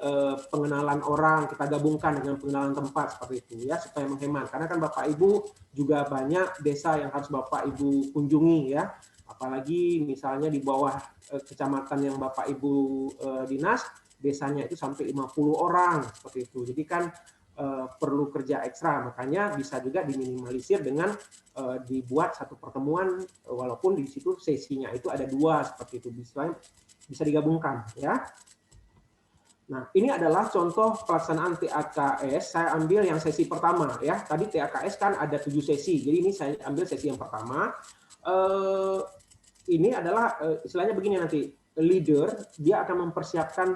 pengenalan orang kita gabungkan dengan pengenalan tempat seperti itu ya, supaya menghemat, karena kan Bapak Ibu juga banyak desa yang harus Bapak Ibu kunjungi ya, apalagi misalnya di bawah kecamatan yang Bapak Ibu dinas, desanya itu sampai 50 orang seperti itu, jadi kan perlu kerja ekstra, makanya bisa juga diminimalisir dengan dibuat satu pertemuan walaupun di situ sesinya itu ada 2 seperti itu, bisa digabungkan ya. Nah, ini adalah contoh pelaksanaan TAKS. Saya ambil yang sesi pertama ya. Tadi TAKS kan ada 7 sesi. Jadi ini saya ambil sesi yang pertama. Ini adalah istilahnya begini nanti. Leader dia akan mempersiapkan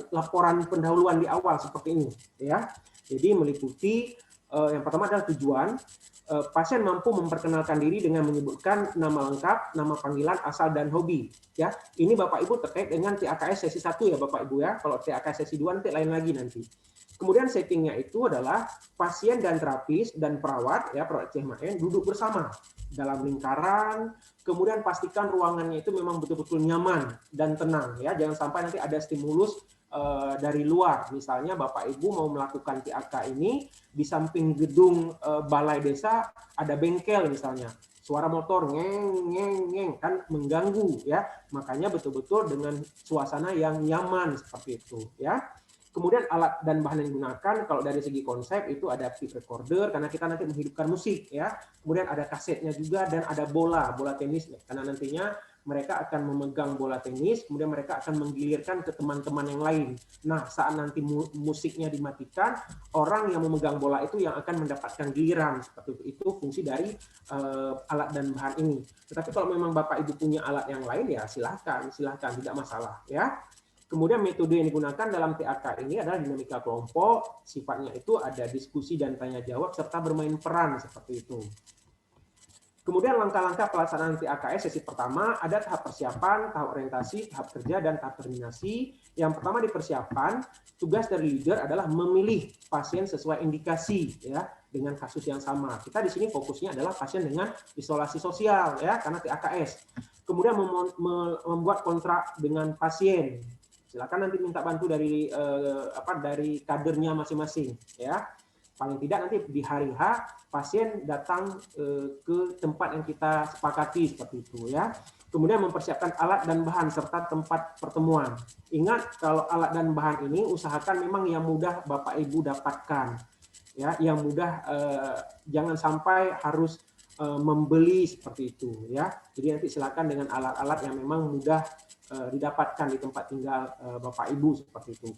laporan pendahuluan di awal seperti ini ya. Jadi meliputi yang pertama adalah tujuan. Pasien mampu memperkenalkan diri dengan menyebutkan nama lengkap, nama panggilan, asal, dan hobi. Ya, ini Bapak Ibu terkait dengan TAKS sesi 1 ya Bapak Ibu ya. Kalau TAKS sesi 2 nanti lain lagi nanti. Kemudian settingnya itu adalah pasien dan terapis dan perawat ya, perawat CMAN duduk bersama dalam lingkaran. Kemudian pastikan ruangannya itu memang betul-betul nyaman dan tenang ya. Jangan sampai nanti ada stimulus dari luar, misalnya Bapak Ibu mau melakukan TAK ini di samping gedung balai desa ada bengkel misalnya, suara motor ngeng kan mengganggu ya, makanya betul-betul dengan suasana yang nyaman seperti itu ya. Kemudian alat dan bahan yang digunakan kalau dari segi konsep itu ada tape recorder karena kita nanti menghidupkan musik ya, kemudian ada kasetnya juga dan ada bola tenis karena nantinya mereka akan memegang bola tenis, kemudian mereka akan menggilirkan ke teman-teman yang lain. Nah, saat nanti musiknya dimatikan, orang yang memegang bola itu yang akan mendapatkan giliran. Seperti itu fungsi dari alat dan bahan ini. Tetapi kalau memang Bapak Ibu punya alat yang lain, ya silahkan, tidak masalah. Ya. Kemudian metode yang digunakan dalam TAK ini adalah dinamika kelompok, sifatnya itu ada diskusi dan tanya jawab, serta bermain peran seperti itu. Kemudian langkah-langkah pelaksanaan TAKS sesi pertama ada tahap persiapan, tahap orientasi, tahap kerja, dan tahap terminasi. Yang pertama di persiapan, tugas dari leader adalah memilih pasien sesuai indikasi ya dengan kasus yang sama. Kita di sini fokusnya adalah pasien dengan isolasi sosial ya karena TAKS. Kemudian membuat kontrak dengan pasien. Silakan nanti minta bantu dari dari kadernya masing-masing ya. Paling tidak nanti di hari H pasien datang ke tempat yang kita sepakati seperti itu ya. Kemudian mempersiapkan alat dan bahan serta tempat pertemuan. Ingat kalau alat dan bahan ini usahakan memang yang mudah Bapak Ibu dapatkan ya, yang mudah jangan sampai harus membeli seperti itu ya. Jadi nanti silakan dengan alat-alat yang memang mudah didapatkan di tempat tinggal Bapak Ibu seperti itu.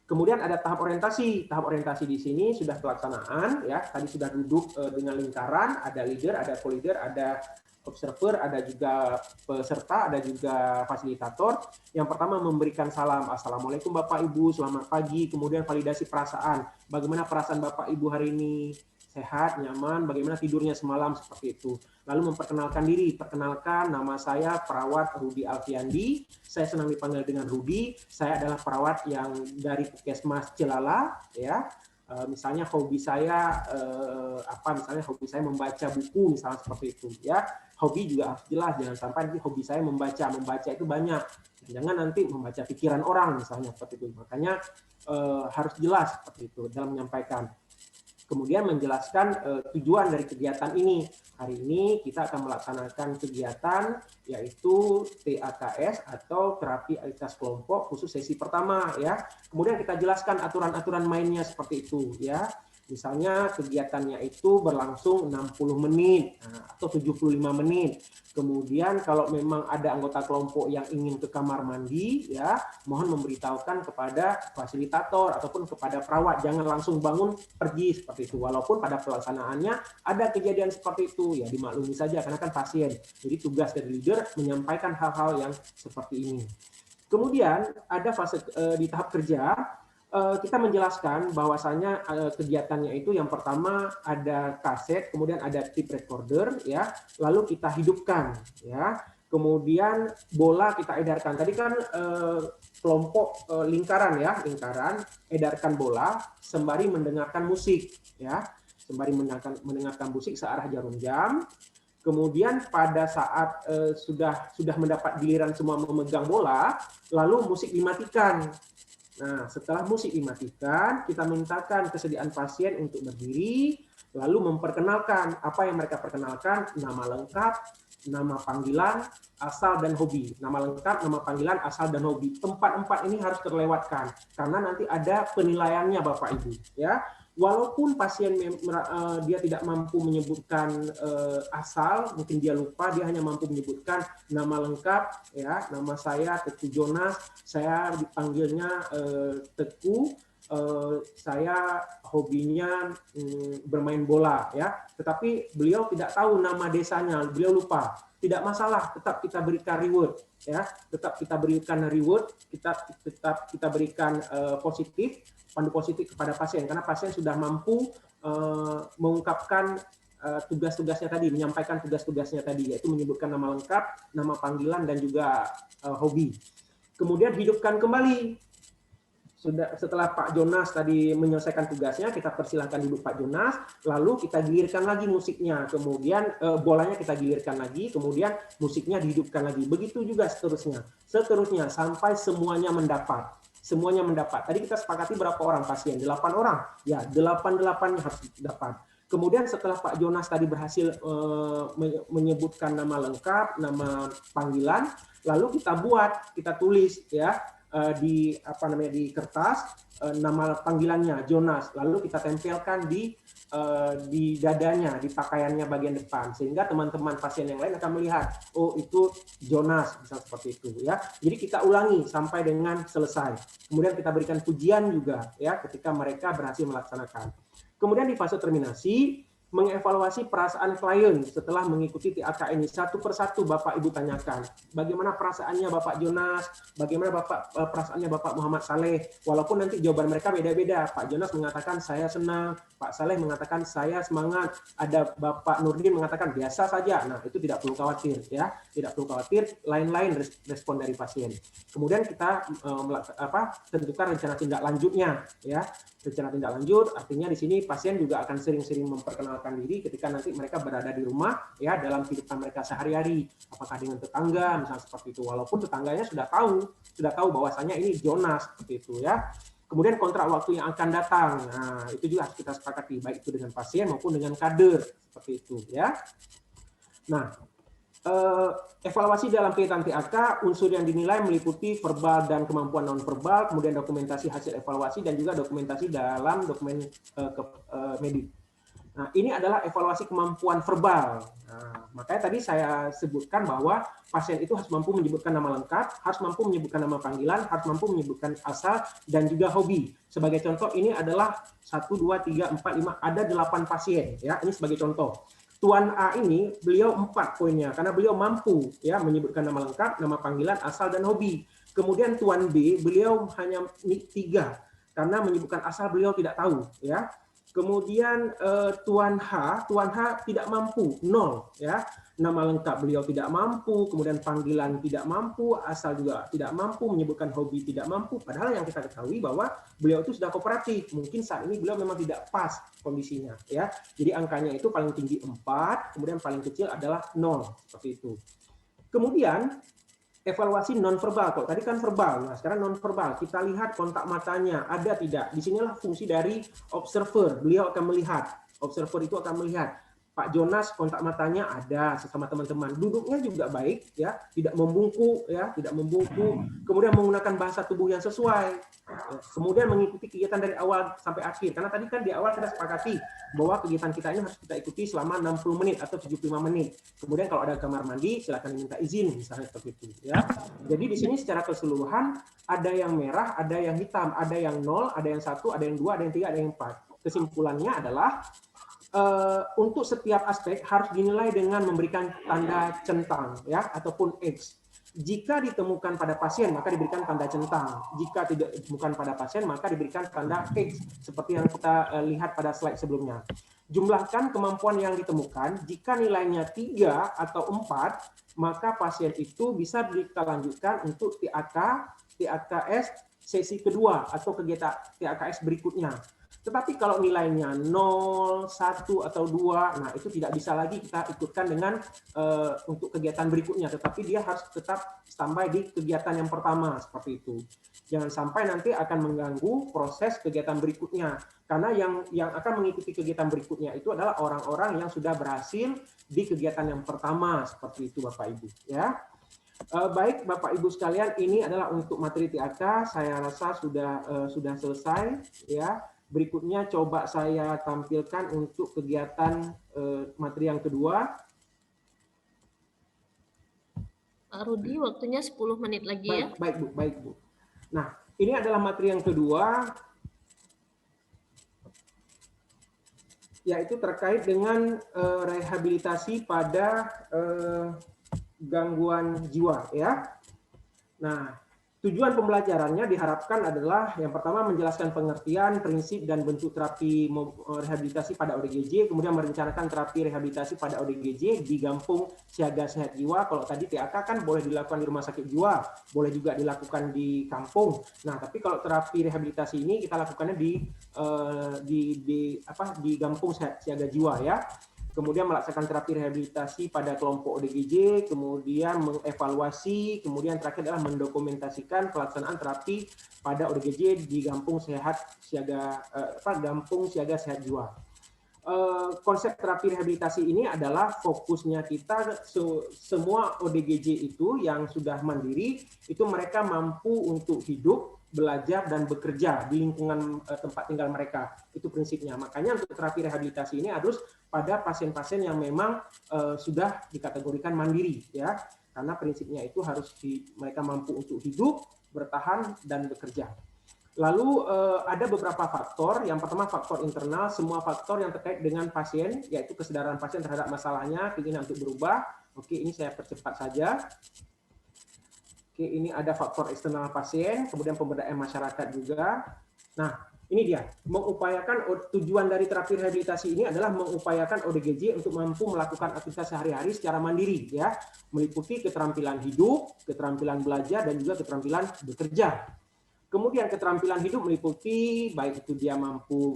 Kemudian ada tahap orientasi. Tahap orientasi di sini sudah pelaksanaan ya. Tadi sudah duduk dengan lingkaran, ada leader, ada co-leader, ada observer, ada juga peserta, ada juga fasilitator. Yang pertama memberikan salam. Assalamualaikum Bapak Ibu, selamat pagi. Kemudian validasi perasaan. Bagaimana perasaan Bapak Ibu hari ini? Sehat, nyaman, bagaimana tidurnya semalam, seperti itu. Lalu memperkenalkan diri, perkenalkan nama saya perawat Rudi Alfiandi, saya senang dipanggil dengan Rudi, saya adalah perawat yang dari Puskesmas Celala, ya. Misalnya hobi saya misalnya hobi saya membaca buku, misalnya seperti itu, ya. Hobi juga harus jelas, jangan sampai nanti hobi saya membaca itu banyak, jangan nanti membaca pikiran orang, misalnya seperti itu. Makanya harus jelas seperti itu dalam menyampaikan. Kemudian menjelaskan tujuan dari kegiatan ini. Hari ini kita akan melaksanakan kegiatan yaitu TAKS atau terapi aktivitas kelompok khusus sesi pertama ya. Kemudian kita jelaskan aturan-aturan mainnya seperti itu ya. Misalnya kegiatannya itu berlangsung 60 menit atau 75 menit. Kemudian kalau memang ada anggota kelompok yang ingin ke kamar mandi, ya mohon memberitahukan kepada fasilitator ataupun kepada perawat. Jangan langsung bangun pergi seperti itu. Walaupun pada pelaksanaannya ada kejadian seperti itu, ya dimaklumi saja karena kan pasien. Jadi tugas dari leader menyampaikan hal-hal yang seperti ini. Kemudian ada fase di tahap kerja. kita menjelaskan bahwasanya kegiatannya itu yang pertama ada kaset, kemudian ada tape recorder, ya, lalu kita hidupkan, ya, kemudian bola kita edarkan. Tadi kan kelompok lingkaran, ya, lingkaran edarkan bola sembari mendengarkan musik, ya, sembari mendengarkan musik searah jarum jam. Kemudian pada saat sudah mendapat giliran semua memegang bola, lalu musik dimatikan. Nah, setelah musik dimatikan, kita mintakan kesediaan pasien untuk berdiri, lalu memperkenalkan. Apa yang mereka perkenalkan? Nama lengkap, nama panggilan, asal, dan hobi. Nama lengkap, nama panggilan, asal, dan hobi. Empat ini harus terlewatkan, karena nanti ada penilaiannya Bapak Ibu. Ya, walaupun pasien dia tidak mampu menyebutkan asal, mungkin dia lupa, dia hanya mampu menyebutkan nama lengkap, ya, nama saya Teguh Jonas, saya dipanggilnya Teguh, saya hobinya bermain bola, ya. Tetapi beliau tidak tahu nama desanya, beliau lupa. Tidak masalah, tetap kita berikan reward, ya. Tetap kita berikan reward, tetap kita berikan positif, pandu positif kepada pasien, karena pasien sudah mampu mengungkapkan tugas-tugasnya tadi, menyampaikan tugas-tugasnya tadi, yaitu menyebutkan nama lengkap, nama panggilan, dan juga hobi. Kemudian hidupkan kembali. Setelah Pak Jonas tadi menyelesaikan tugasnya, kita persilahkan duduk Pak Jonas, lalu kita gilirkan lagi musiknya, kemudian bolanya kita gilirkan lagi, kemudian musiknya dihidupkan lagi. Begitu juga seterusnya sampai semuanya mendapat. Semuanya mendapat. Tadi kita sepakati berapa orang pasien? 8 orang. Ya, 8-8-nya harus dapat. Kemudian setelah Pak Jonas tadi berhasil menyebutkan nama lengkap, nama panggilan, lalu kita tulis, ya, di kertas nama panggilannya Jonas, lalu kita tempelkan di dadanya, di pakaiannya bagian depan, sehingga teman-teman pasien yang lain akan melihat, oh itu Jonas, misal seperti itu, ya. Jadi kita ulangi sampai dengan selesai. Kemudian kita berikan pujian juga, ya, ketika mereka berhasil melaksanakan. Kemudian di fase terminasi, mengevaluasi perasaan klien setelah mengikuti TAK ini. Satu persatu Bapak Ibu tanyakan. Bagaimana perasaannya Bapak Jonas? Bagaimana perasaannya Bapak Muhammad Saleh? Walaupun nanti jawaban mereka beda-beda. Pak Jonas mengatakan saya senang, Pak Saleh mengatakan saya semangat, ada Bapak Nurdin mengatakan biasa saja. Nah, itu tidak perlu khawatir, ya. Tidak perlu khawatir, lain-lain respon dari pasien. Kemudian kita tentukan rencana tindak lanjutnya, ya. Rencana tindak lanjut artinya di sini pasien juga akan sering-sering memperkenalkan diri ketika nanti mereka berada di rumah, ya, dalam kehidupan mereka sehari-hari, apakah dengan tetangga misalnya seperti itu, walaupun tetangganya sudah tahu bahwasanya ini Jonas seperti itu, ya. Kemudian kontrak waktu yang akan datang, nah itu juga harus kita sepakati, baik itu dengan pasien maupun dengan kader seperti itu, ya. Nah, evaluasi dalam kegiatan TAK, unsur yang dinilai meliputi verbal dan kemampuan non-verbal, kemudian dokumentasi hasil evaluasi, dan juga dokumentasi dalam dokumen medik. Nah, ini adalah evaluasi kemampuan verbal. Nah, makanya tadi saya sebutkan bahwa pasien itu harus mampu menyebutkan nama lengkap, harus mampu menyebutkan nama panggilan, harus mampu menyebutkan asal, dan juga hobi. Sebagai contoh, ini adalah 1, 2, 3, 4, 5, ada 8 pasien. Ya, ini sebagai contoh. Tuan A ini beliau 4 poinnya karena beliau mampu, ya, menyebutkan nama lengkap, nama panggilan, asal, dan hobi. Kemudian Tuan B beliau hanya 3 karena menyebutkan asal beliau tidak tahu, ya. Kemudian Tuan H tidak mampu, 0, ya. Nama lengkap beliau tidak mampu, kemudian panggilan tidak mampu, asal juga tidak mampu, menyebutkan hobi tidak mampu. Padahal yang kita ketahui bahwa beliau itu sudah kooperatif. Mungkin saat ini beliau memang tidak pas kondisinya, ya. Jadi angkanya itu paling tinggi 4, kemudian paling kecil adalah 0, seperti itu. Kemudian evaluasi non-verbal. Kalau tadi kan verbal, nah sekarang non-verbal. Kita lihat kontak matanya ada tidak. Disinilah fungsi dari observer. Beliau akan melihat. Observer itu akan melihat. Pak Jonas kontak matanya ada sesama teman-teman. Duduknya juga baik, ya, tidak membungkuk, ya, tidak membungkuk. Kemudian menggunakan bahasa tubuh yang sesuai. Kemudian mengikuti kegiatan dari awal sampai akhir. Karena tadi kan di awal kita sepakati bahwa kegiatan kita ini harus kita ikuti selama 60 menit atau 75 menit. Kemudian kalau ada kamar mandi, silakan minta izin, misalnya seperti itu, ya. Jadi di sini secara keseluruhan ada yang merah, ada yang hitam, ada yang 0, ada yang 1, ada yang 2, ada yang 3, ada yang 4. Kesimpulannya adalah untuk setiap aspek harus dinilai dengan memberikan tanda centang ya ataupun X. Jika ditemukan pada pasien maka diberikan tanda centang. Jika tidak ditemukan pada pasien maka diberikan tanda X seperti yang kita lihat pada slide sebelumnya. Jumlahkan kemampuan yang ditemukan. Jika nilainya 3 atau 4 maka pasien itu bisa kita lanjutkan untuk TAKS sesi kedua atau kegiatan TAKS berikutnya. Tetapi kalau nilainya 0, 1, atau 2, nah itu tidak bisa lagi kita ikutkan dengan untuk kegiatan berikutnya. Tetapi dia harus tetap standby di kegiatan yang pertama, seperti itu. Jangan sampai nanti akan mengganggu proses kegiatan berikutnya. Karena yang akan mengikuti kegiatan berikutnya itu adalah orang-orang yang sudah berhasil di kegiatan yang pertama, seperti itu Bapak Ibu. Ya. Baik Bapak Ibu sekalian, ini adalah untuk materi TAK. Saya rasa sudah selesai. Ya. Berikutnya coba saya tampilkan untuk kegiatan materi yang kedua. Pak Rudi, waktunya 10 menit lagi ya. Baik Bu. Nah, ini adalah materi yang kedua, yaitu terkait dengan rehabilitasi pada gangguan jiwa ya. Nah, tujuan pembelajarannya diharapkan adalah yang pertama menjelaskan pengertian, prinsip, dan bentuk terapi rehabilitasi pada ODGJ, kemudian merencanakan terapi rehabilitasi pada ODGJ di Gampung Siaga Sehat Jiwa. Kalau tadi TAK kan boleh dilakukan di rumah sakit jiwa, boleh juga dilakukan di kampung. Nah, tapi kalau terapi rehabilitasi ini kita lakukannya di Gampung Siaga Jiwa ya. Kemudian melaksanakan terapi rehabilitasi pada kelompok ODGJ, kemudian mengevaluasi, kemudian terakhir adalah mendokumentasikan pelaksanaan terapi pada ODGJ di Gampung Gampung Siaga Sehat Jiwa. Konsep terapi rehabilitasi ini adalah fokusnya kita semua ODGJ itu yang sudah mandiri, itu mereka mampu untuk hidup, belajar, dan bekerja di lingkungan tempat tinggal mereka. Itu prinsipnya. Makanya untuk terapi rehabilitasi ini harus pada pasien-pasien yang memang sudah dikategorikan mandiri, ya. Karena prinsipnya itu harus mereka mampu untuk hidup, bertahan, dan bekerja. Lalu ada beberapa faktor. Yang pertama faktor internal, semua faktor yang terkait dengan pasien, yaitu kesadaran pasien terhadap masalahnya, keinginan untuk berubah. Oke, ini saya percepat saja. Oke, ini ada faktor eksternal pasien, kemudian pemberdayaan masyarakat juga. Nah, ini dia, tujuan dari terapi rehabilitasi ini adalah mengupayakan ODGJ untuk mampu melakukan aktivitas sehari-hari secara mandiri, ya, meliputi keterampilan hidup, keterampilan belajar, dan juga keterampilan bekerja. Kemudian keterampilan hidup meliputi baik itu dia mampu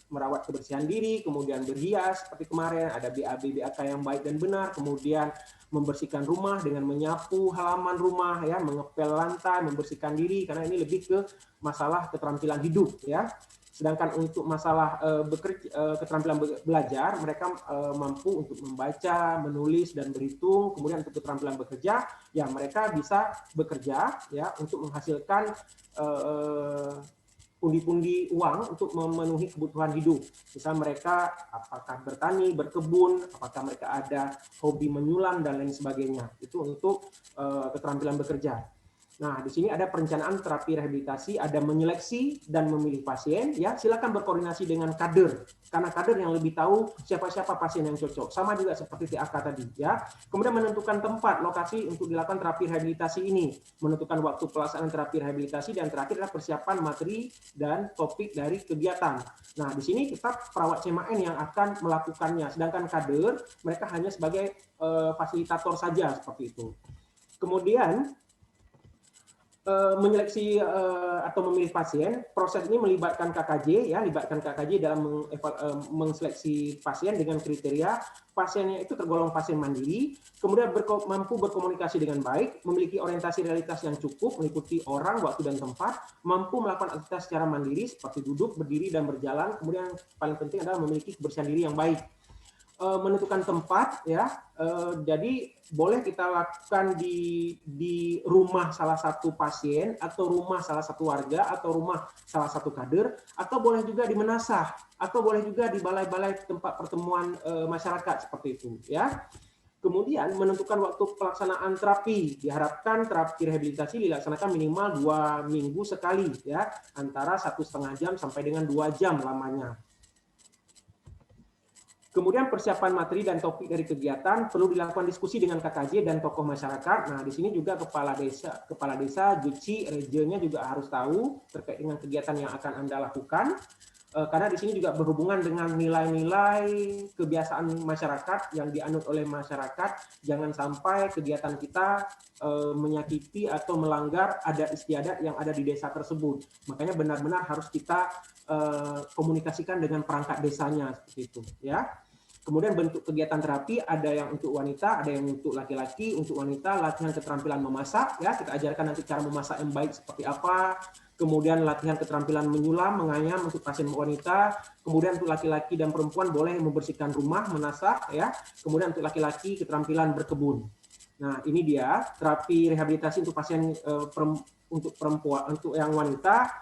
merawat kebersihan diri, kemudian berhias seperti kemarin, ada BAB BAK yang baik dan benar, kemudian membersihkan rumah dengan menyapu halaman rumah, ya, mengepel lantai, membersihkan diri, karena ini lebih ke masalah keterampilan hidup, ya. Sedangkan untuk masalah keterampilan belajar, mereka mampu untuk membaca, menulis, dan berhitung. Kemudian untuk keterampilan bekerja, ya mereka bisa bekerja, ya, untuk menghasilkan pundi-pundi uang untuk memenuhi kebutuhan hidup. Misal mereka apakah bertani, berkebun, apakah mereka ada hobi menyulam, dan lain sebagainya. Itu untuk keterampilan bekerja. Nah, di sini ada perencanaan terapi rehabilitasi, ada menyeleksi dan memilih pasien. Ya, silakan berkoordinasi dengan kader, karena kader yang lebih tahu siapa-siapa pasien yang cocok. Sama juga seperti TAK tadi. Ya, kemudian menentukan tempat, lokasi untuk dilakukan terapi rehabilitasi ini, menentukan waktu pelaksanaan terapi rehabilitasi, dan terakhir adalah persiapan materi dan topik dari kegiatan. Nah, di sini tetap perawat CMAN yang akan melakukannya, sedangkan kader mereka hanya sebagai fasilitator saja seperti itu. Kemudian menyeleksi atau memilih pasien, proses ini melibatkan KKJ, ya, libatkan KKJ dalam mengseleksi pasien dengan kriteria pasiennya itu tergolong pasien mandiri, kemudian mampu berkomunikasi dengan baik, memiliki orientasi realitas yang cukup, meliputi orang, waktu, dan tempat, mampu melakukan aktivitas secara mandiri seperti duduk, berdiri, dan berjalan, kemudian paling penting adalah memiliki kebersihan diri yang baik. Menentukan tempat, ya, jadi boleh kita lakukan di rumah salah satu pasien, atau rumah salah satu warga, atau rumah salah satu kader, atau boleh juga di menasah, atau boleh juga di balai-balai tempat pertemuan masyarakat seperti itu, ya. Kemudian menentukan waktu pelaksanaan terapi, diharapkan terapi rehabilitasi dilaksanakan minimal 2 minggu sekali, ya, antara 1,5 jam sampai dengan 2 jam lamanya. Kemudian persiapan materi dan topik dari kegiatan perlu dilakukan diskusi dengan KKJ dan tokoh masyarakat. Nah, di sini juga kepala desa, Juci, rejenya juga harus tahu terkait dengan kegiatan yang akan Anda lakukan. Karena di sini juga berhubungan dengan nilai-nilai kebiasaan masyarakat yang dianut oleh masyarakat. Jangan sampai kegiatan kita menyakiti atau melanggar adat istiadat yang ada di desa tersebut. Makanya benar-benar harus kita komunikasikan dengan perangkat desanya seperti itu, ya. Kemudian bentuk kegiatan terapi ada yang untuk wanita, ada yang untuk laki-laki. Untuk wanita latihan keterampilan memasak, ya, kita ajarkan nanti cara memasak yang baik seperti apa. Kemudian latihan keterampilan menyulam, menganyam untuk pasien wanita. Kemudian untuk laki-laki dan perempuan boleh membersihkan rumah, menasak, ya. Kemudian untuk laki-laki keterampilan berkebun. Nah, ini dia terapi rehabilitasi untuk pasien untuk perempuan, untuk yang wanita.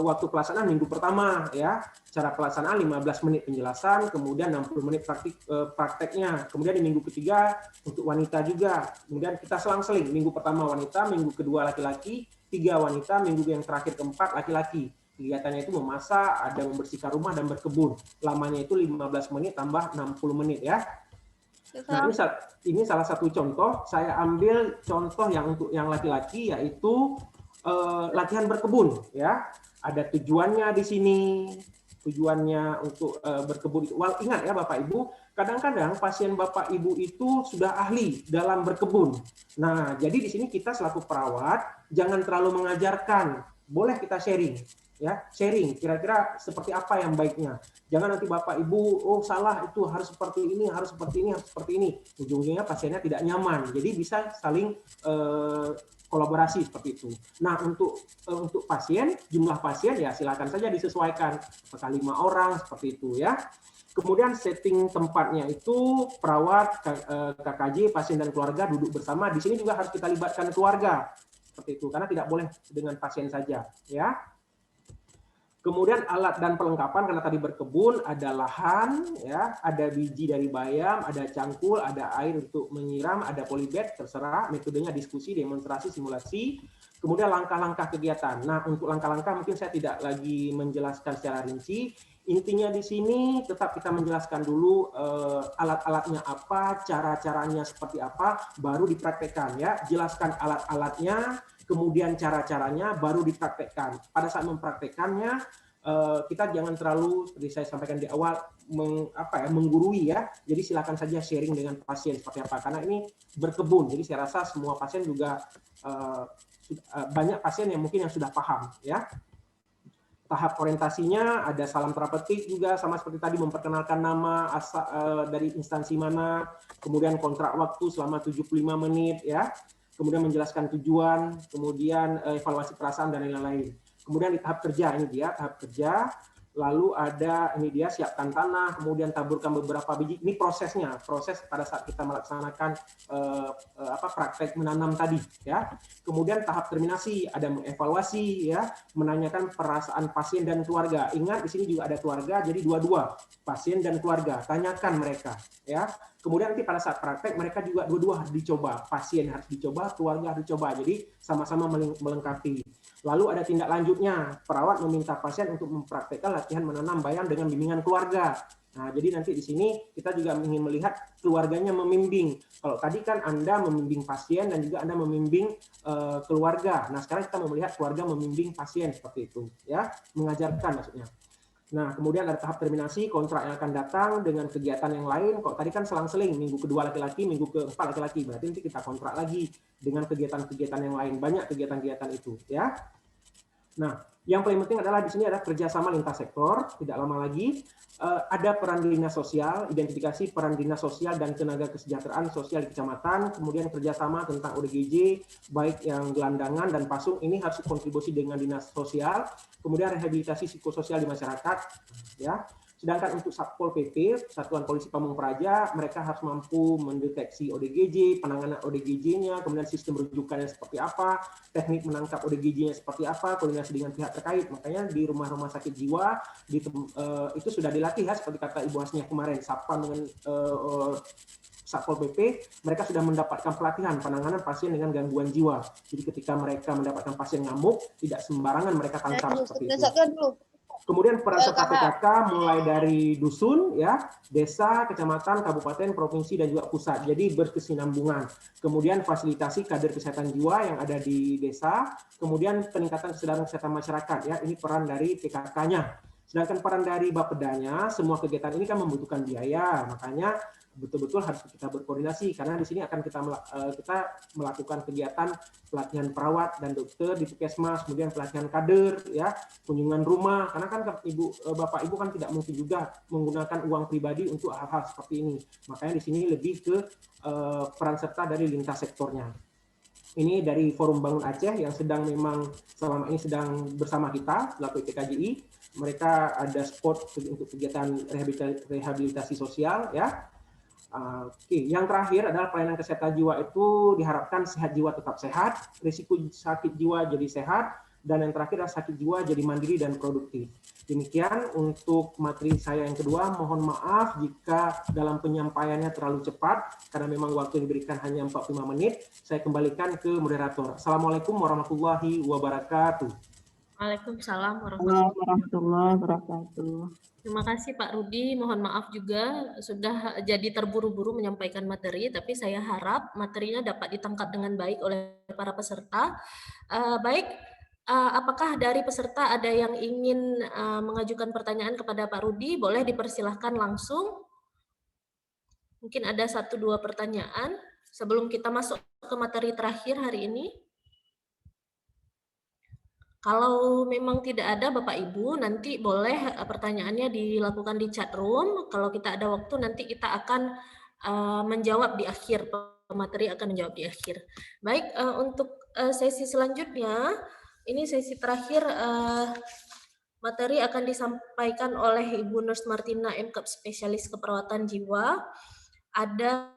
Waktu pelaksanaan minggu pertama, ya, cara pelaksanaan 15 menit penjelasan, kemudian 60 menit prakteknya, kemudian di minggu ketiga untuk wanita juga, kemudian kita selang-seling, minggu pertama wanita, minggu kedua laki-laki, 3 wanita, minggu yang terakhir keempat laki-laki. Kegiatannya itu memasak, ada membersihkan rumah dan berkebun, lamanya itu 15 menit tambah 60 menit, ya. Nah, ini salah satu contoh, saya ambil contoh yang untuk yang laki-laki, yaitu latihan berkebun, ya. Ada tujuannya di sini, tujuannya untuk berkebun. Ingat ya Bapak Ibu, kadang-kadang pasien Bapak Ibu itu sudah ahli dalam berkebun. Nah, jadi di sini kita selaku perawat jangan terlalu mengajarkan, boleh kita sharing, ya, sharing kira-kira seperti apa yang baiknya. Jangan nanti Bapak Ibu, oh salah itu harus seperti ini, harus seperti ini, harus seperti ini. Ujung-ujungnya pasiennya tidak nyaman. Jadi bisa saling kolaborasi seperti itu. Nah, untuk pasien, jumlah pasien ya silakan saja disesuaikan, apakah 5 orang seperti itu, ya. Kemudian setting tempatnya itu perawat, KKJ, pasien dan keluarga duduk bersama. Di sini juga harus kita libatkan keluarga seperti itu, karena tidak boleh dengan pasien saja, ya. Kemudian alat dan perlengkapan, karena tadi berkebun, ada lahan, ya, ada biji dari bayam, ada cangkul, ada air untuk menyiram, ada polybag, terserah, metodenya diskusi, demonstrasi, simulasi. Kemudian langkah-langkah kegiatan. Nah, untuk langkah-langkah mungkin saya tidak lagi menjelaskan secara rinci. Intinya di sini tetap kita menjelaskan dulu alat-alatnya apa, cara-caranya seperti apa, baru dipraktekkan, ya. Jelaskan alat-alatnya, kemudian cara-caranya baru dipraktekkan. Pada saat mempraktekkannya, kita jangan terlalu, seperti saya sampaikan di awal, menggurui, ya. Jadi silakan saja sharing dengan pasien seperti apa. Karena ini berkebun, jadi saya rasa semua pasien juga banyak pasien yang mungkin yang sudah paham, ya. Tahap orientasinya ada salam terapeutik juga, sama seperti tadi memperkenalkan nama, dari instansi mana, kemudian kontrak waktu selama 75 menit, ya. Kemudian menjelaskan tujuan, kemudian evaluasi perasaan dan lain-lain. Kemudian di tahap kerja, ini dia tahap kerja, lalu ada ini dia siapkan tanah, kemudian taburkan beberapa biji. Ini prosesnya, proses pada saat kita melaksanakan praktek menanam tadi, ya. Kemudian tahap terminasi, ada mengevaluasi, ya, menanyakan perasaan pasien dan keluarga. Ingat di sini juga ada keluarga, jadi dua-dua, pasien dan keluarga, tanyakan mereka, ya. Kemudian nanti pada saat praktek mereka juga dua-dua harus dicoba, pasien harus dicoba, keluarga harus dicoba, jadi sama-sama melengkapi. Lalu ada tindak lanjutnya, perawat meminta pasien untuk mempraktekkan latihan menanam bayam dengan bimbingan keluarga. Nah, jadi nanti di sini kita juga ingin melihat keluarganya membimbing. Kalau tadi kan Anda membimbing pasien dan juga Anda membimbing keluarga. Nah, sekarang kita mau melihat keluarga membimbing pasien seperti itu, ya, mengajarkan maksudnya. Nah, kemudian ada tahap terminasi, kontrak yang akan datang dengan kegiatan yang lain. Kok tadi kan selang-seling, minggu kedua laki-laki, minggu keempat laki-laki. Berarti nanti kita kontrak lagi dengan kegiatan-kegiatan yang lain. Banyak kegiatan-kegiatan itu, ya. Nah, yang paling penting adalah di sini ada kerjasama lintas sektor, tidak lama lagi. Ada peran dinas sosial, identifikasi peran dinas sosial dan tenaga kesejahteraan sosial di kecamatan, kemudian kerjasama tentang ODGJ, baik yang gelandangan dan pasung, ini harus kontribusi dengan dinas sosial, kemudian rehabilitasi psikososial di masyarakat, ya. Sedangkan untuk Satpol PP, Satuan Polisi Pamung Praja, mereka harus mampu mendeteksi ODGJ, penanganan ODGJ-nya, kemudian sistem rujukannya seperti apa, teknik menangkap ODGJ-nya seperti apa, koordinasi dengan pihak terkait. Makanya di rumah-rumah sakit jiwa itu sudah dilatih, ya, seperti kata Ibu Hasniah kemarin, Satpam dengan Satpol PP, mereka sudah mendapatkan pelatihan penanganan pasien dengan gangguan jiwa. Jadi ketika mereka mendapatkan pasien ngamuk, tidak sembarangan mereka tangkap seperti itu. Kemudian peran serta PKK mulai dari dusun, ya, desa, kecamatan, kabupaten, provinsi, dan juga pusat. Jadi berkesinambungan. Kemudian fasilitasi kader kesehatan jiwa yang ada di desa. Kemudian peningkatan kesadaran masyarakat. Ya, ini peran dari PKK-nya. Sedangkan peran dari Bapedanya, semua kegiatan ini kan membutuhkan biaya. Makanya betul-betul harus kita berkoordinasi karena di sini akan kita melakukan kegiatan pelatihan perawat dan dokter di puskesmas, kemudian pelatihan kader, ya, kunjungan rumah, karena kan bapak ibu kan tidak mungkin juga menggunakan uang pribadi untuk hal-hal seperti ini. Makanya di sini lebih ke peran serta dari lintas sektornya. Ini dari Forum Bangun Aceh yang memang selama ini sedang bersama kita selaku PKJI. Mereka ada spot untuk kegiatan rehabilitasi sosial, ya. Oke, yang terakhir adalah pelayanan kesehatan jiwa itu diharapkan sehat jiwa tetap sehat, risiko sakit jiwa jadi sehat, dan yang terakhir adalah sakit jiwa jadi mandiri dan produktif. Demikian untuk materi saya yang kedua. Mohon maaf jika dalam penyampaiannya terlalu cepat, karena memang waktu yang diberikan hanya 45 menit. Saya kembalikan ke moderator. Assalamualaikum warahmatullahi wabarakatuh. Waalaikumsalam warahmatullahi wabarakatuh. Terima kasih Pak Rudi, mohon maaf juga sudah jadi terburu-buru menyampaikan materi, tapi saya harap materinya dapat ditangkap dengan baik oleh para peserta. Apakah dari peserta ada yang ingin mengajukan pertanyaan kepada Pak Rudi? Boleh dipersilahkan langsung. Mungkin ada 1-2 pertanyaan sebelum kita masuk ke materi terakhir hari ini. Kalau memang tidak ada Bapak Ibu, nanti boleh pertanyaannya dilakukan di chat room. Kalau kita ada waktu, nanti kita akan menjawab di akhir. Pemateri akan menjawab di akhir. Baik, untuk sesi selanjutnya, ini sesi terakhir, materi akan disampaikan oleh Ibu Nurse Martina MKep spesialis keperawatan jiwa. Ada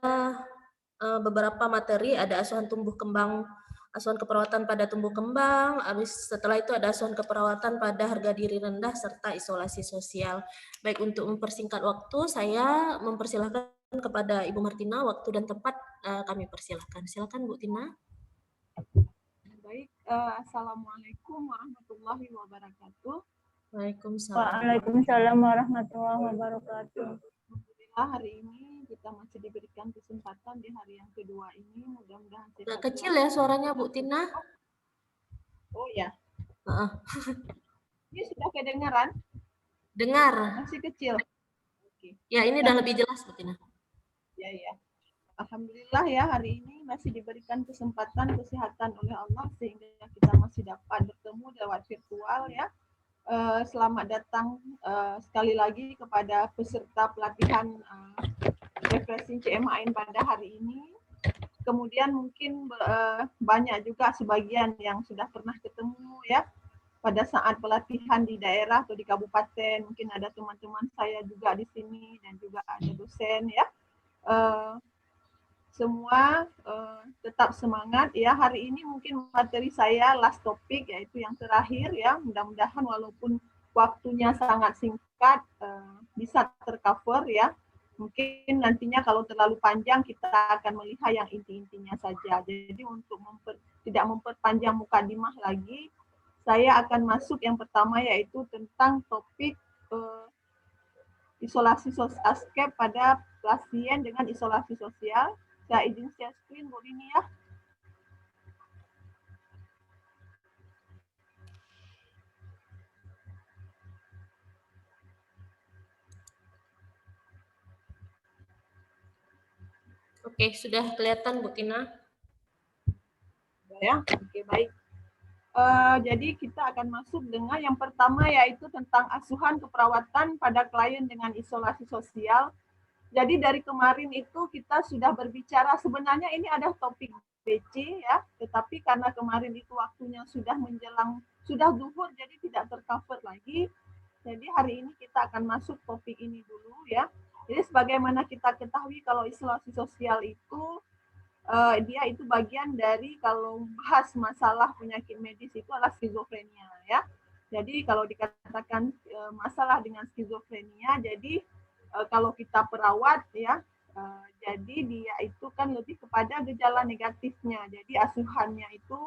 beberapa materi, ada asuhan tumbuh kembang, asuhan keperawatan pada tumbuh kembang, setelah itu ada asuhan keperawatan pada harga diri rendah, serta isolasi sosial. Baik, untuk mempersingkat waktu, saya mempersilahkan kepada Ibu Martina, waktu dan tempat kami persilahkan. Silakan Bu Tina. Baik, Assalamualaikum warahmatullahi wabarakatuh. Waalaikumsalam. Waalaikumsalam warahmatullahi wabarakatuh. Alhamdulillah hari ini kita masih diberikan kesempatan di hari yang kedua ini. Mudah-mudahan Agak kecil ya suaranya Bu Tina. Oh ya. Ini sudah kedengaran? Dengar. Masih kecil. Oke. Ya, ini udah lebih jelas Bu Tina. Ya. Alhamdulillah ya hari ini masih diberikan kesempatan kesehatan oleh Allah sehingga kita masih dapat bertemu lewat virtual ya. Selamat datang sekali lagi kepada peserta pelatihan refreshing CMAN pada hari ini. Kemudian mungkin banyak juga sebagian yang sudah pernah ketemu ya pada saat pelatihan di daerah atau di kabupaten. Mungkin ada teman-teman saya juga di sini dan juga ada dosen ya. Semua tetap semangat ya. Hari ini mungkin materi saya last topik yaitu yang terakhir ya. Mudah-mudahan walaupun waktunya sangat singkat bisa tercover ya. Mungkin nantinya kalau terlalu panjang kita akan melihat yang inti-intinya saja. Jadi untuk tidak memperpanjang mukadimah lagi, saya akan masuk yang pertama yaitu tentang topik isolasi sosial pada pasien dengan isolasi sosial. Saya izin share screen Bu Rini ya. Oke, sudah kelihatan Bu Tina. Ya, oke baik. Jadi kita akan masuk dengan yang pertama yaitu tentang asuhan keperawatan pada klien dengan isolasi sosial. Jadi dari kemarin itu kita sudah berbicara, sebenarnya ini ada topik BC ya, tetapi karena kemarin itu waktunya sudah menjelang, sudah zuhur jadi tidak tercover lagi. Jadi hari ini kita akan masuk topik ini dulu ya. Jadi sebagaimana kita ketahui kalau isolasi sosial itu dia itu bagian dari kalau bahas masalah penyakit medis itu adalah skizofrenia ya. Jadi kalau dikatakan masalah dengan skizofrenia, jadi kalau kita perawat ya, jadi dia itu kan lebih kepada gejala negatifnya. Jadi asuhannya itu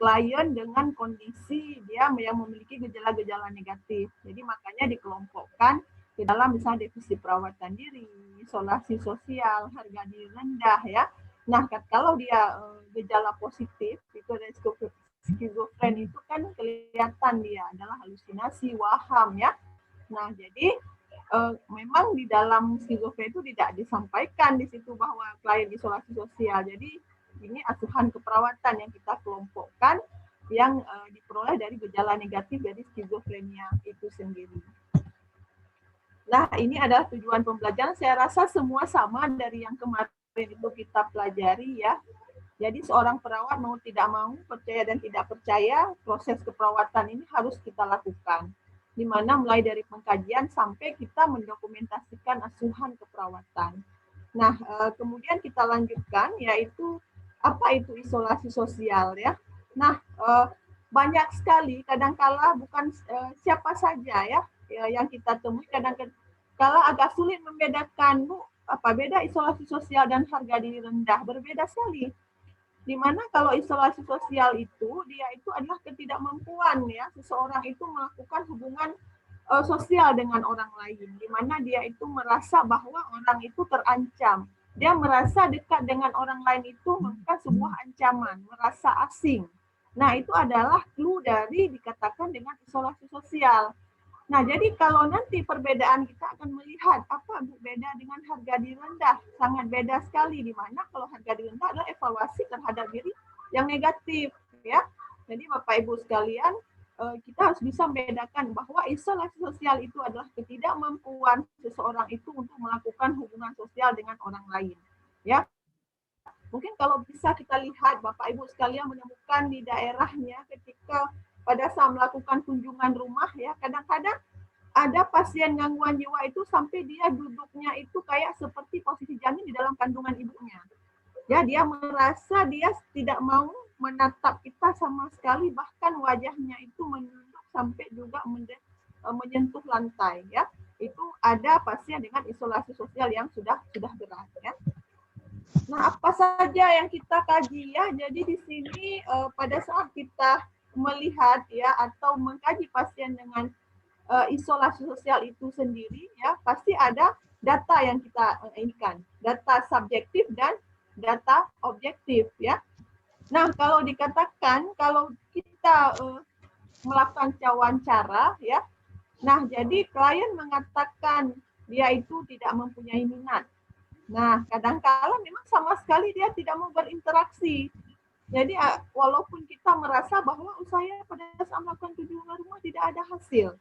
klien dengan kondisi dia yang memiliki gejala-gejala negatif. Jadi makanya dikelompokkan ke dalam misalnya defisit perawatan diri, isolasi sosial, harga diri rendah ya. Nah, kalau dia gejala positif itu ada skizofren itu kan kelihatan dia adalah halusinasi, waham ya. Nah, jadi memang di dalam skizofren itu tidak disampaikan di situ bahwa klien isolasi sosial. Jadi ini asuhan keperawatan yang kita kelompokkan yang diperoleh dari gejala negatif dari skizofrenia itu sendiri. Nah, ini adalah tujuan pembelajaran. Saya rasa semua sama dari yang kemarin itu kita pelajari ya. Jadi seorang perawat mau tidak mau, percaya dan tidak percaya, proses keperawatan ini harus kita lakukan. Di mana mulai dari pengkajian sampai kita mendokumentasikan asuhan keperawatan. Nah, kemudian kita lanjutkan yaitu apa itu isolasi sosial ya. Nah, banyak sekali kadangkala bukan siapa saja ya yang kita temui, kadang-kala agak sulit membedakan Bu, apa beda isolasi sosial dan harga diri rendah, berbeda sekali. Dimana kalau isolasi sosial itu dia itu adalah ketidakmampuan ya seseorang itu melakukan hubungan sosial dengan orang lain, di mana dia itu merasa bahwa orang itu terancam, dia merasa dekat dengan orang lain itu merupakan sebuah ancaman, merasa asing. Nah, itu adalah clue dari dikatakan dengan isolasi sosial. Nah, jadi kalau nanti perbedaan kita akan melihat apa beda dengan harga diri rendah, sangat beda sekali, di mana kalau harga diri rendah adalah evaluasi terhadap diri yang negatif ya. Jadi Bapak Ibu sekalian, kita harus bisa membedakan bahwa isolasi sosial itu adalah ketidakmampuan seseorang itu untuk melakukan hubungan sosial dengan orang lain ya. Mungkin kalau bisa kita lihat Bapak Ibu sekalian menemukan di daerahnya ketika pada saat melakukan kunjungan rumah ya, kadang-kadang ada pasien gangguan jiwa itu sampai dia duduknya itu kayak seperti posisi janin di dalam kandungan ibunya. Ya, dia merasa dia tidak mau menatap kita sama sekali, bahkan wajahnya itu menunduk sampai juga menyentuh lantai ya. Itu ada pasien dengan isolasi sosial yang sudah berat ya. Nah, apa saja yang kita kaji ya? Jadi di sini pada saat kita melihat ya atau mengkaji pasien dengan isolasi sosial itu sendiri ya, pasti ada data yang kita inikan, data subjektif dan data objektif ya. Nah, kalau dikatakan kalau kita melakukan wawancara ya, nah jadi klien mengatakan dia itu tidak mempunyai minat. Nah, kadang-kala memang sama sekali dia tidak mau berinteraksi. Jadi walaupun kita merasa bahwa saya pada saat melakukan kunjungan rumah tidak ada hasil.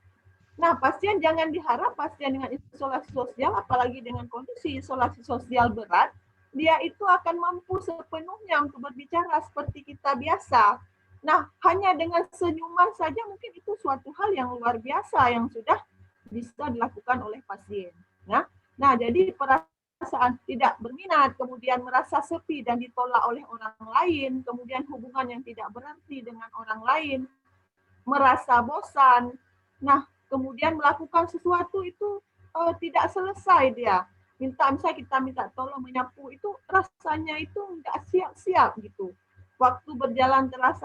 Nah, pasien jangan diharap pasien dengan isolasi sosial, apalagi dengan kondisi isolasi sosial berat, dia itu akan mampu sepenuhnya untuk berbicara seperti kita biasa. Nah, hanya dengan senyuman saja mungkin itu suatu hal yang luar biasa yang sudah bisa dilakukan oleh pasien. Nah, jadi perasaan tidak berminat, kemudian merasa sepi dan ditolak oleh orang lain, kemudian hubungan yang tidak berarti dengan orang lain, merasa bosan. Nah, kemudian melakukan sesuatu itu tidak selesai dia. Misalnya kita minta tolong menyapu itu rasanya itu nggak siap-siap gitu. Waktu berjalan terasa